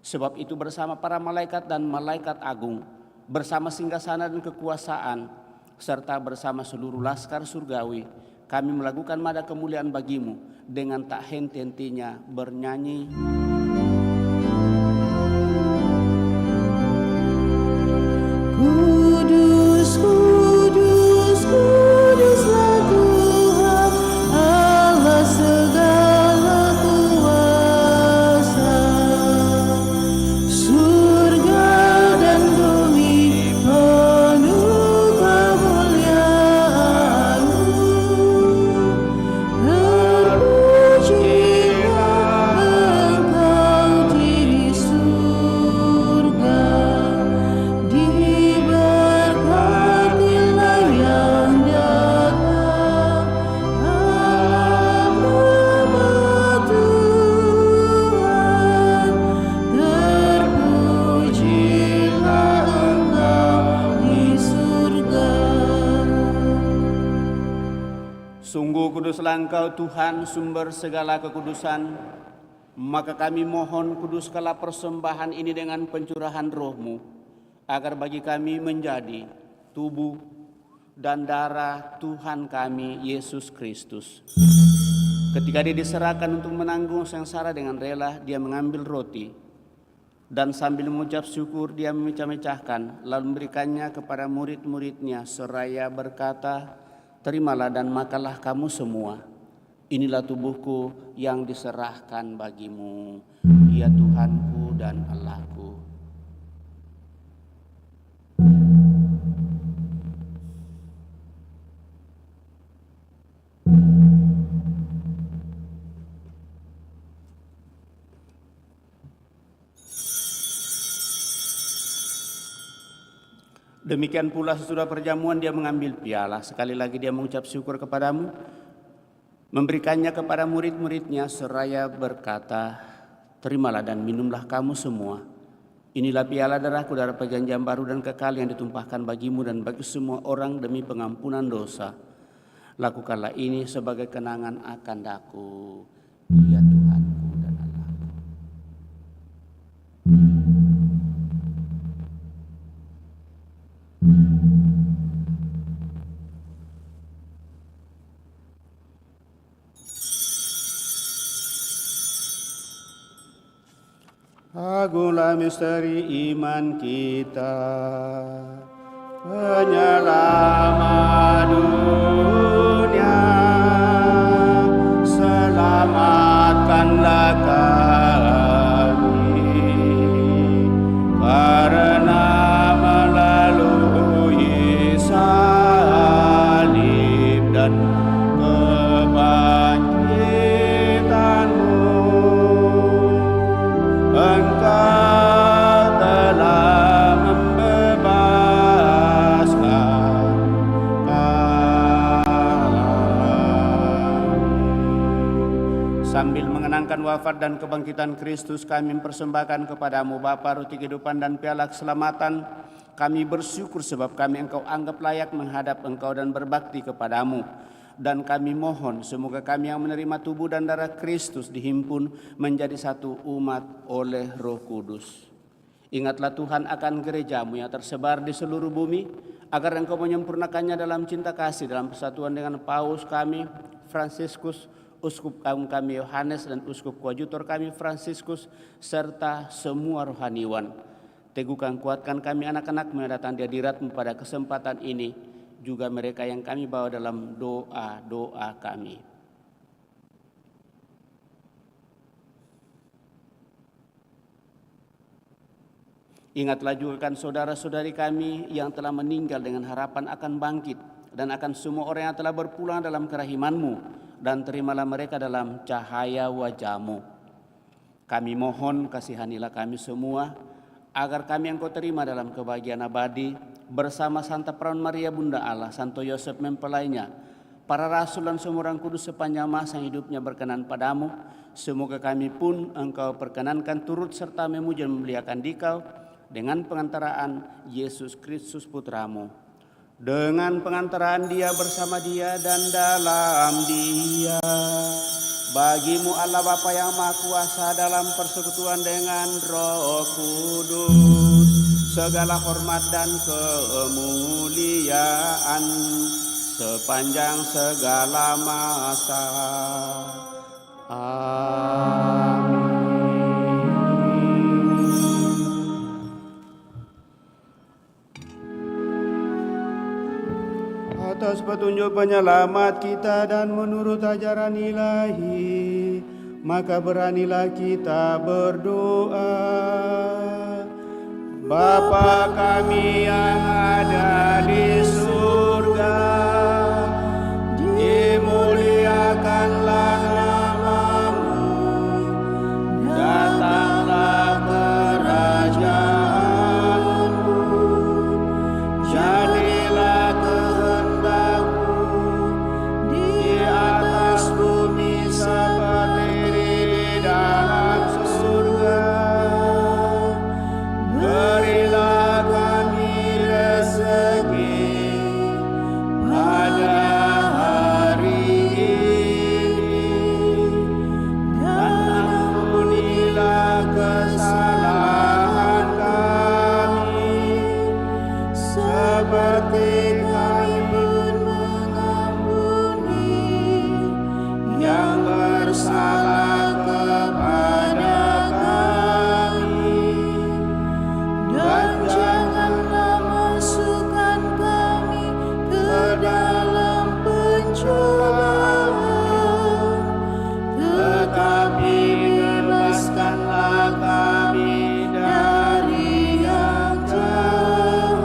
Sebab itu bersama para malaikat dan malaikat agung, bersama singgasana dan kekuasaan, serta bersama seluruh laskar surgawi, kami melakukan mada kemuliaan bagi-Mu dengan tak henti-hentinya bernyanyi. Kudus, kudus, kuduslah Tuhan, Allah segala kuasa. Surga dan bumi penuh kemuliaan-Mu. Terpujilah Engkau di surga, diberkatilah yang datang dalam nama Tuhan. Terpujilah Engkau di surga. Sungguh kuduslah Engkau Tuhan, sumber segala kekudusan. Maka kami mohon kuduskanlah persembahan ini dengan pencurahan roh-Mu, agar bagi kami menjadi tubuh dan darah Tuhan kami Yesus Kristus. Ketika Dia diserahkan untuk menanggung sengsara dengan rela, Dia mengambil roti dan sambil mengucap syukur Dia memecah-mecahkan, lalu memberikannya kepada murid-murid-Nya seraya berkata, "Terimalah dan makanlah kamu semua. Inilah tubuhku yang diserahkan bagimu, ya Tuhanku dan Allahku." Demikian pula sesudah perjamuan Dia mengambil piala. Sekali lagi Dia mengucap syukur kepadamu, memberikannya kepada murid-murid-Nya seraya berkata, "Terimalah dan minumlah kamu semua. Inilah piala darahku, darah perjanjian baru dan kekal yang ditumpahkan bagimu dan bagi semua orang demi pengampunan dosa. Lakukanlah ini sebagai kenangan akan Aku, ya Tuhanku dan Allahku." Agunglah misteri iman kita, penyelamat dunia, selamatkanlah kami Sambil mengenangkan wafat dan kebangkitan Kristus, kami mempersembahkan kepadamu Bapa roti kehidupan dan piala keselamatan. Kami bersyukur sebab kami Engkau anggap layak menghadap Engkau dan berbakti kepadamu. Dan kami mohon semoga kami yang menerima tubuh dan darah Kristus dihimpun menjadi satu umat oleh Roh Kudus. Ingatlah Tuhan akan gerejamu yang tersebar di seluruh bumi, agar Engkau menyempurnakannya dalam cinta kasih, dalam persatuan dengan Paus kami, Fransiskus, Uskup kami Yohanes, dan Uskup Koadjutor kami Fransiskus, serta semua rohaniwan. Teguhkan, kuatkan kami anak-anakmu yang datang di hadirat-Mu pada kesempatan ini, juga mereka yang kami bawa dalam doa-doa kami. Ingatlah juga kan saudara-saudari kami yang telah meninggal dengan harapan akan bangkit, dan akan semua orang yang telah berpulang dalam kerahiman-Mu, dan terimalah mereka dalam cahaya wajah-Mu. Kami mohon kasihanilah kami semua, agar kami Engkau terima dalam kebahagiaan abadi, bersama Santa Perawan Maria Bunda Allah, Santo Yosef mempelainya, para rasul dan semua orang kudus sepanjang masa hidupnya berkenan padamu. Semoga kami pun Engkau perkenankan turut serta memuji dan memuliakan Dikau dengan pengantaraan Yesus Kristus Putramu. Dengan pengantaraan Dia, bersama Dia, dan dalam Dia, bagimu Allah Bapa yang Maha Kuasa dalam persekutuan dengan Roh Kudus, segala hormat dan kemuliaan sepanjang segala masa. Amin. Atas petunjuk penyelamat kita dan menurut ajaran ilahi, maka beranilah kita berdoa. Bapa kami yang ada di surga, dimuliakanlah nama-Mu, datanglah kerajaan-Mu, jadilah kehendak-Mu di atas bumi seperti di dalam surga. Berilah kami rezeki pada hari ini, dan ampunilah kesalahan kami, seperti kami pun mengampuni yang bersalah kepada kami. Dan janganlah masukkan kami ke dalam pencobaan, tetapi bebaskanlah kami dari yang jahat.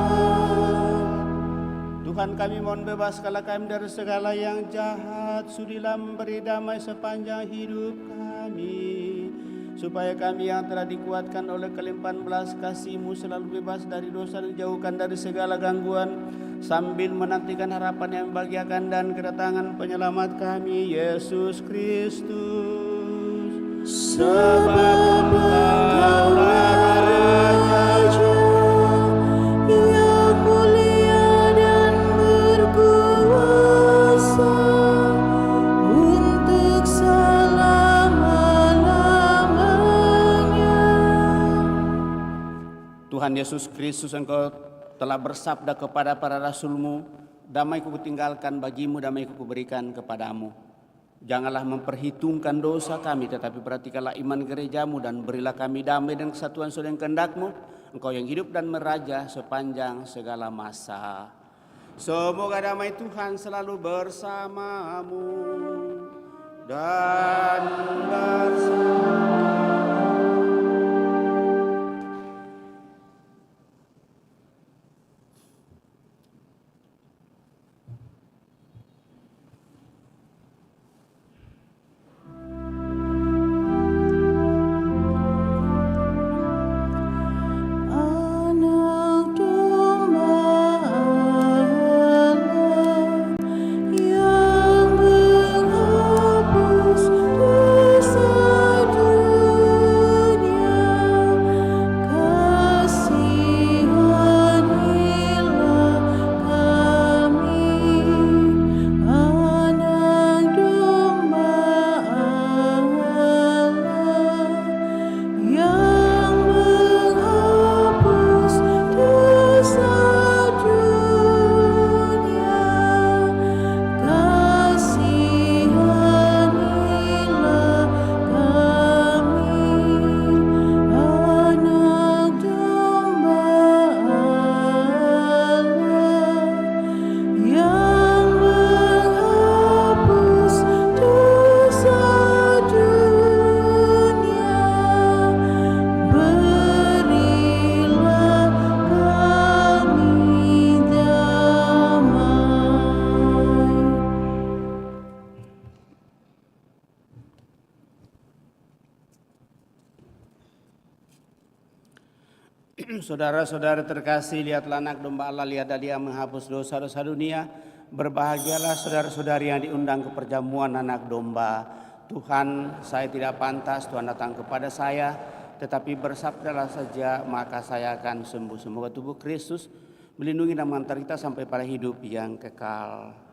Tuhan kami mohon bebaskanlah kami dari segala yang jahat, sudilah memberi damai sepanjang hidup kami, supaya kami yang telah dikuatkan oleh kelimpahan belas kasih-Mu selalu bebas dari dosa dan dijauhkan dari segala gangguan, sambil menantikan harapan yang membahagiakan dan kedatangan penyelamat kami, Yesus Kristus. Sebab Engkaulah Raja yang mulia dan berkuasa untuk selama-lamanya. Tuhan Yesus Kristus, Engkau telah bersabda kepada para rasul-Mu, damai-Ku kutinggalkan bagimu, damai-Ku kuberikan kepadamu. Janganlah memperhitungkan dosa kami, tetapi perhatikanlah iman gereja-Mu, dan berilah kami damai dan kesatuan sesuai dengan kehendak-Mu, Engkau yang hidup dan meraja sepanjang segala masa. Semoga damai Tuhan selalu bersamamu dan bersama. Anak domba Allah yang menghapus Saudara-saudara terkasih, lihatlah anak domba Allah, lihatlah dia menghapus dosa-dosa dunia. Berbahagialah saudara-saudari yang diundang ke perjamuan anak domba. Tuhan, saya tidak pantas Tuhan datang kepada saya, tetapi bersabdalah saja maka saya akan sembuh. Semoga tubuh Kristus melindungi dan mengantar kita sampai pada hidup yang kekal.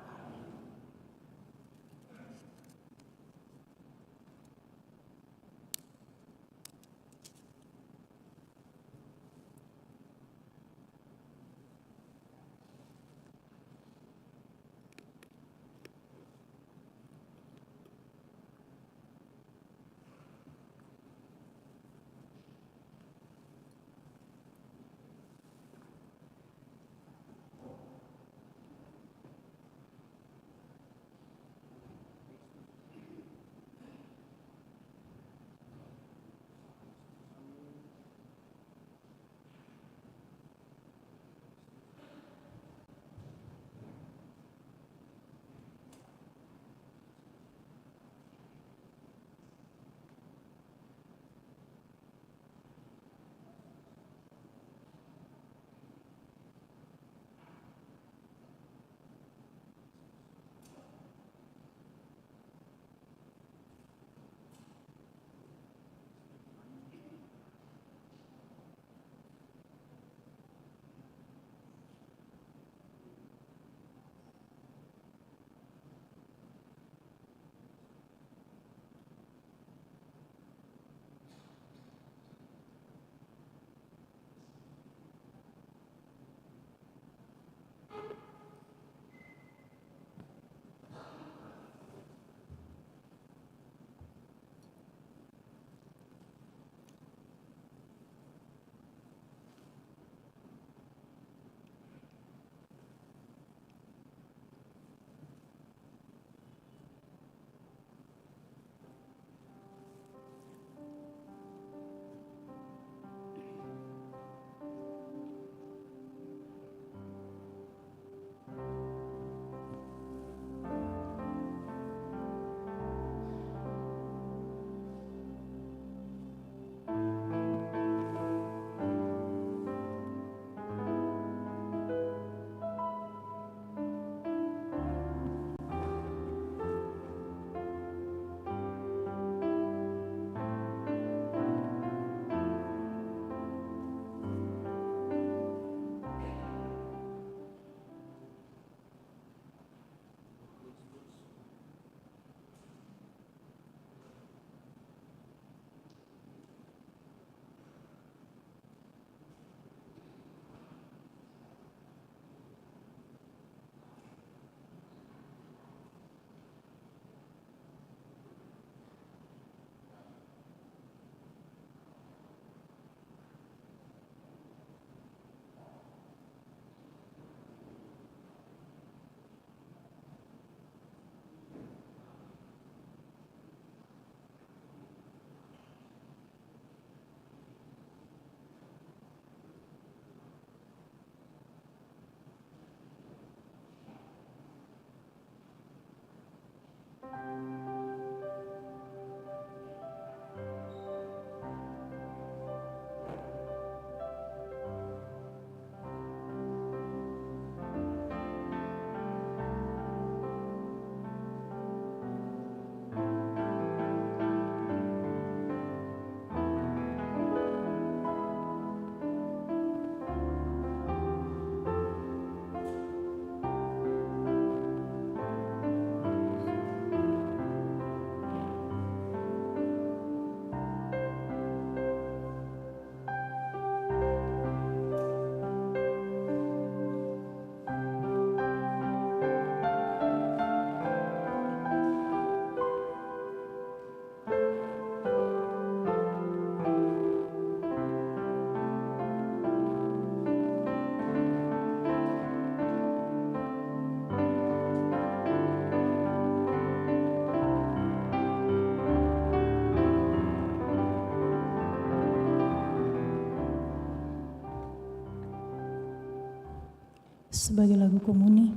Sebagai lagu komuni,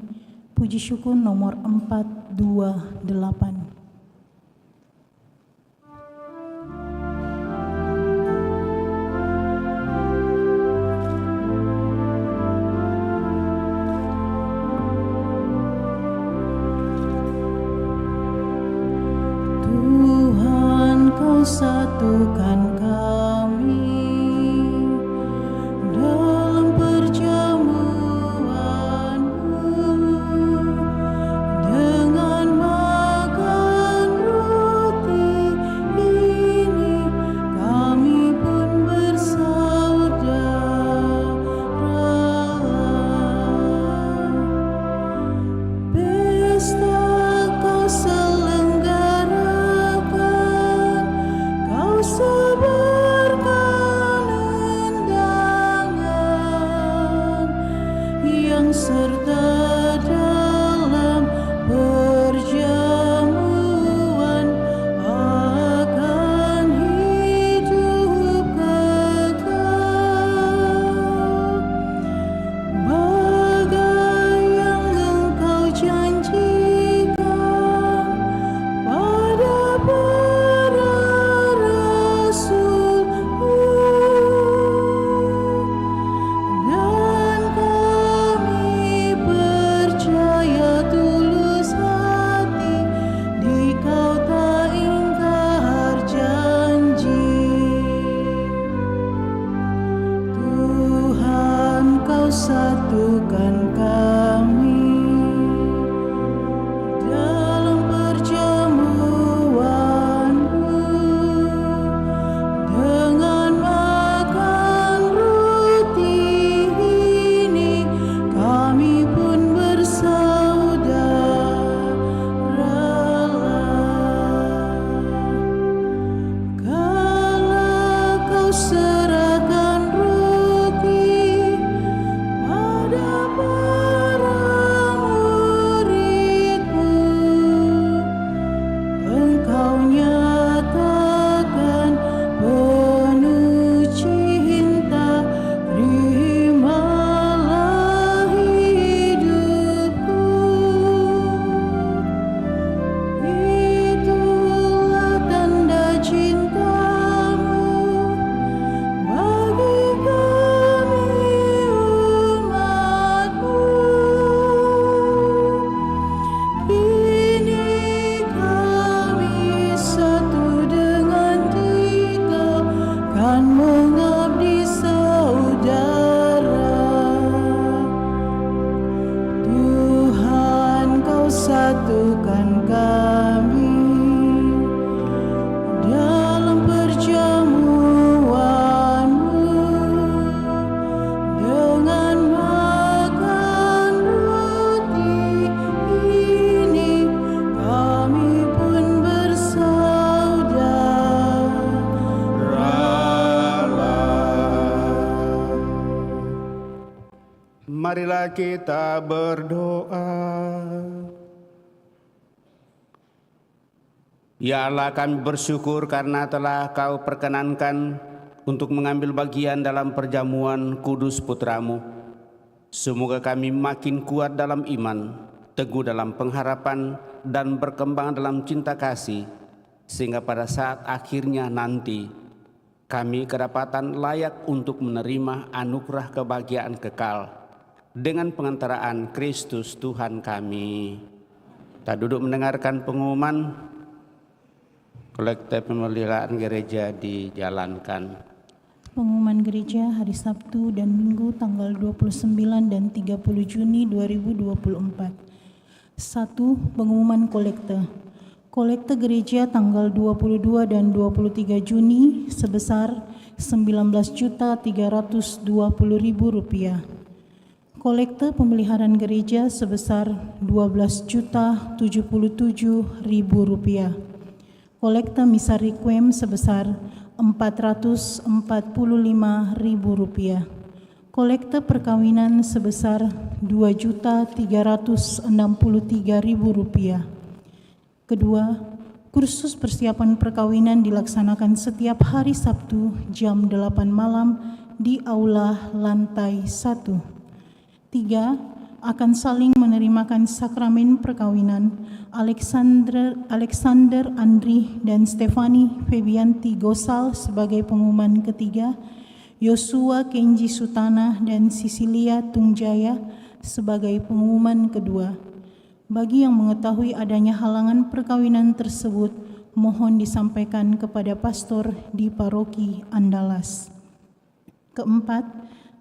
puji syukur nomor 428. satukan kami dalam perjamuan-Mu dengan makan roti ini, kami pun bersaudara. Pesta Kau selenggarakan, Kau sebarkan undangan yang serta dalam perjamuan akan hidup kekal. Bagai yang Engkau janjikan pada para rasul-Mu, dan kami percaya tulus hati di Kau tak ingkar janji. Tuhan, Kau satukan kami dalam perjamuan-Mu dengan makan roti ini, kami pun bersaudara. Kala Kau serahkan roti pada para murid-Mu, Engkau nyatakan penuh cinta, terimalah hidupku. Itulah tanda cinta-Mu bagi kami umat-Mu. Kini kami satu dengan Dikau, kan mengabdi saudara. Tuhan, Kau satukan kami dalam perjamuan-Mu dengan makan roti ini, kami pun bersaudara. Marilah kita berdoa. Ya Allah, kami bersyukur karena telah Kau perkenankan untuk mengambil bagian dalam perjamuan kudus Putra-Mu. Semoga kami makin kuat dalam iman, teguh dalam pengharapan, dan berkembang dalam cinta kasih, sehingga pada saat akhirnya nanti kami kedapatan layak untuk menerima anugerah kebahagiaan kekal dengan pengantaraan Kristus Tuhan kami. Kita duduk mendengarkan pengumuman. Kolekte pemeliharaan gereja dijalankan. Pengumuman gereja hari Sabtu dan Minggu tanggal 29 dan 30 Juni 2024. 1. Pengumuman kolekte. Kolekte gereja tanggal 22 dan 23 Juni sebesar Rp19.320.000. Kolekte pemeliharaan gereja sebesar Rp12.077.000. Kolekte misa requiem sebesar Rp445.000. Kolekte perkawinan sebesar Rp2.363.000. Kedua, kursus persiapan perkawinan dilaksanakan setiap hari Sabtu jam 8 malam di Aula Lantai 1. 3. Akan saling menerimakan sakramen perkawinan Alexander Andri dan Stefani Febianti Gosal sebagai pengumuman ketiga, Yosua Kenji Sutana dan Sisilia Tungjaya sebagai pengumuman kedua. Bagi yang mengetahui adanya halangan perkawinan tersebut, mohon disampaikan kepada pastor di paroki Andalas. Keempat,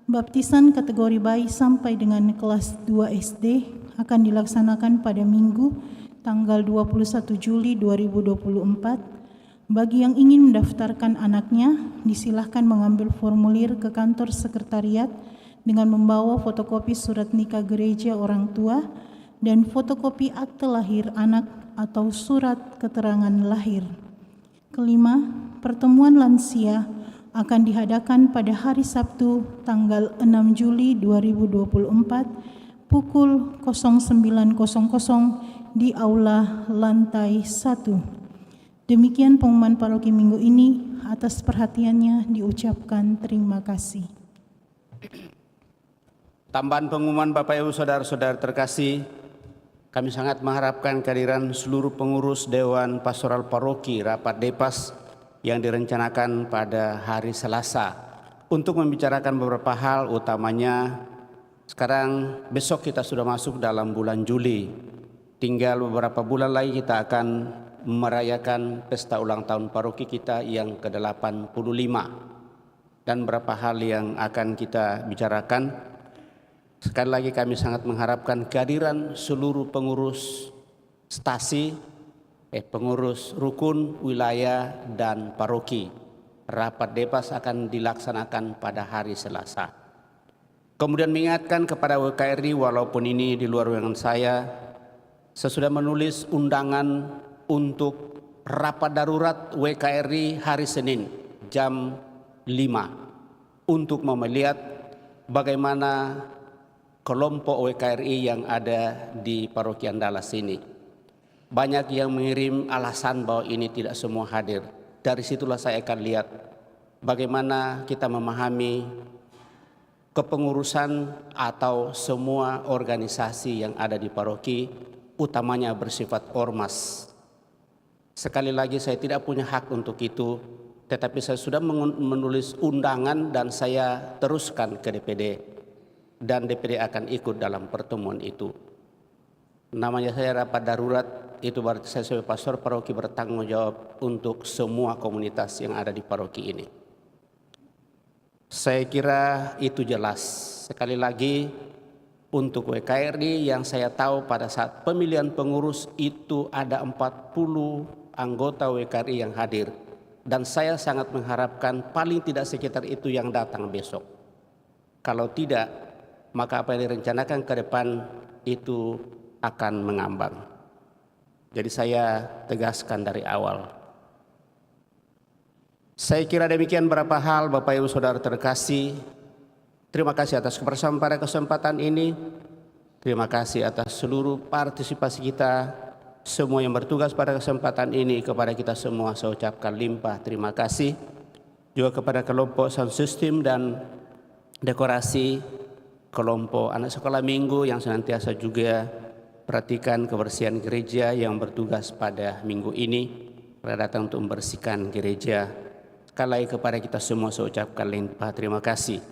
baptisan kategori bayi sampai dengan kelas 2 SD akan dilaksanakan pada Minggu tanggal 21 Juli 2024. Bagi yang ingin mendaftarkan anaknya, disilahkan mengambil formulir ke kantor sekretariat dengan membawa fotokopi surat nikah gereja orang tua dan fotokopi akte lahir anak atau surat keterangan lahir. Kelima, pertemuan lansia akan diadakan pada hari Sabtu tanggal 6 Juli 2024 pukul 09.00 di aula lantai 1. Demikian pengumuman paroki minggu ini. Atas perhatiannya diucapkan terima kasih. Tambahan pengumuman Bapak Ibu Saudara-saudara terkasih, kami sangat mengharapkan kehadiran seluruh pengurus Dewan Pastoral Paroki Rapat Depas yang direncanakan pada hari Selasa untuk membicarakan beberapa hal, utamanya sekarang besok kita sudah masuk dalam bulan Juli. Tinggal beberapa bulan lagi kita akan merayakan pesta ulang tahun paroki kita yang ke-85. Dan beberapa hal yang akan kita bicarakan. Sekali lagi kami sangat mengharapkan kehadiran seluruh pengurus stasi, pengurus rukun, wilayah, dan paroki. Rapat Depas akan dilaksanakan pada hari Selasa. Kemudian mengingatkan kepada WKRI, walaupun ini di luar wewenang saya sudah menulis undangan untuk rapat darurat WKRI hari Senin jam 5 untuk melihat bagaimana kelompok WKRI yang ada di paroki Andalas ini. Banyak yang mengirim alasan bahwa ini tidak semua hadir. Dari situlah saya akan lihat bagaimana kita memahami kepengurusan atau semua organisasi yang ada di paroki, utamanya bersifat ormas. Sekali lagi saya tidak punya hak untuk itu, tetapi saya sudah menulis undangan dan saya teruskan ke DPD. Dan DPD akan ikut dalam pertemuan itu. Namanya saya rapat darurat, itu berarti saya sebagai pastor paroki bertanggung jawab untuk semua komunitas yang ada di paroki ini. Saya kira itu jelas. Sekali lagi, untuk WKRI yang saya tahu pada saat pemilihan pengurus itu ada 40 anggota WKRI yang hadir. Dan saya sangat mengharapkan paling tidak sekitar itu yang datang besok. Kalau tidak, maka apa yang direncanakan ke depan itu akan mengambang. Jadi saya tegaskan dari awal. Saya kira demikian beberapa hal Bapak Ibu Saudara terkasih. Terima kasih atas kebersamaan pada kesempatan ini. Terima kasih atas seluruh partisipasi kita, semua yang bertugas pada kesempatan ini. Kepada kita semua saya ucapkan limpah terima kasih. Juga kepada kelompok sound system dan dekorasi, kelompok anak sekolah minggu yang senantiasa juga perhatikan kebersihan gereja yang bertugas pada minggu ini, pada datang untuk membersihkan gereja. Sekali lagi kepada kita semua saya ucapkan limpah terima kasih.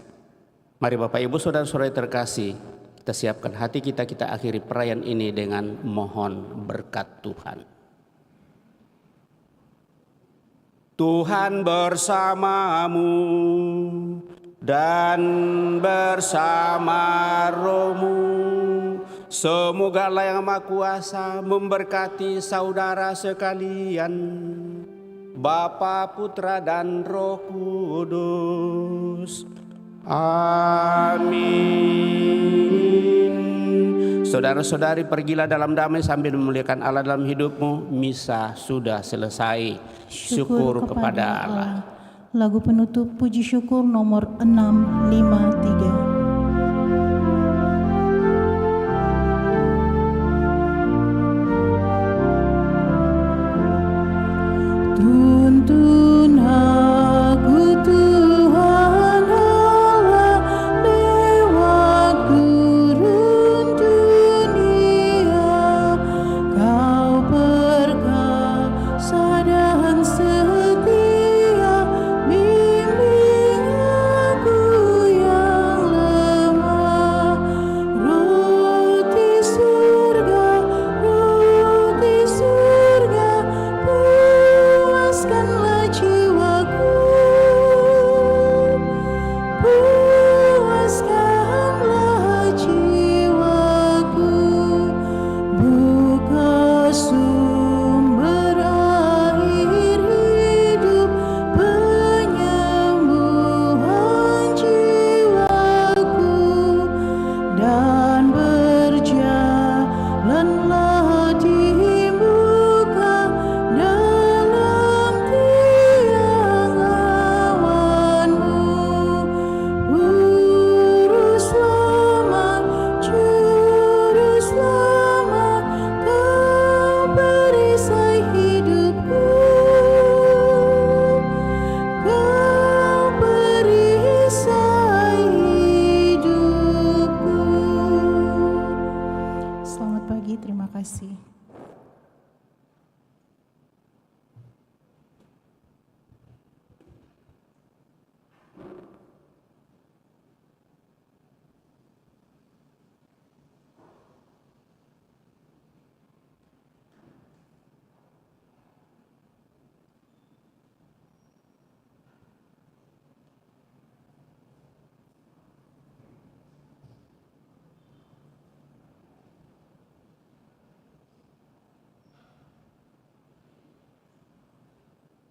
Mari Bapak Ibu Saudara-saudara terkasih, kita siapkan hati kita, kita akhiri perayaan ini dengan mohon berkat Tuhan. Tuhan bersamamu dan bersama rohmu. Semoga Allah yang Maha Kuasa memberkati saudara sekalian, Bapa, Putra, dan Roh Kudus. Amin. Saudara-saudari, pergilah dalam damai sambil memuliakan Allah dalam hidupmu. Misa sudah selesai. Syukur kepada Allah. Lagu penutup puji syukur nomor 653. Tuntun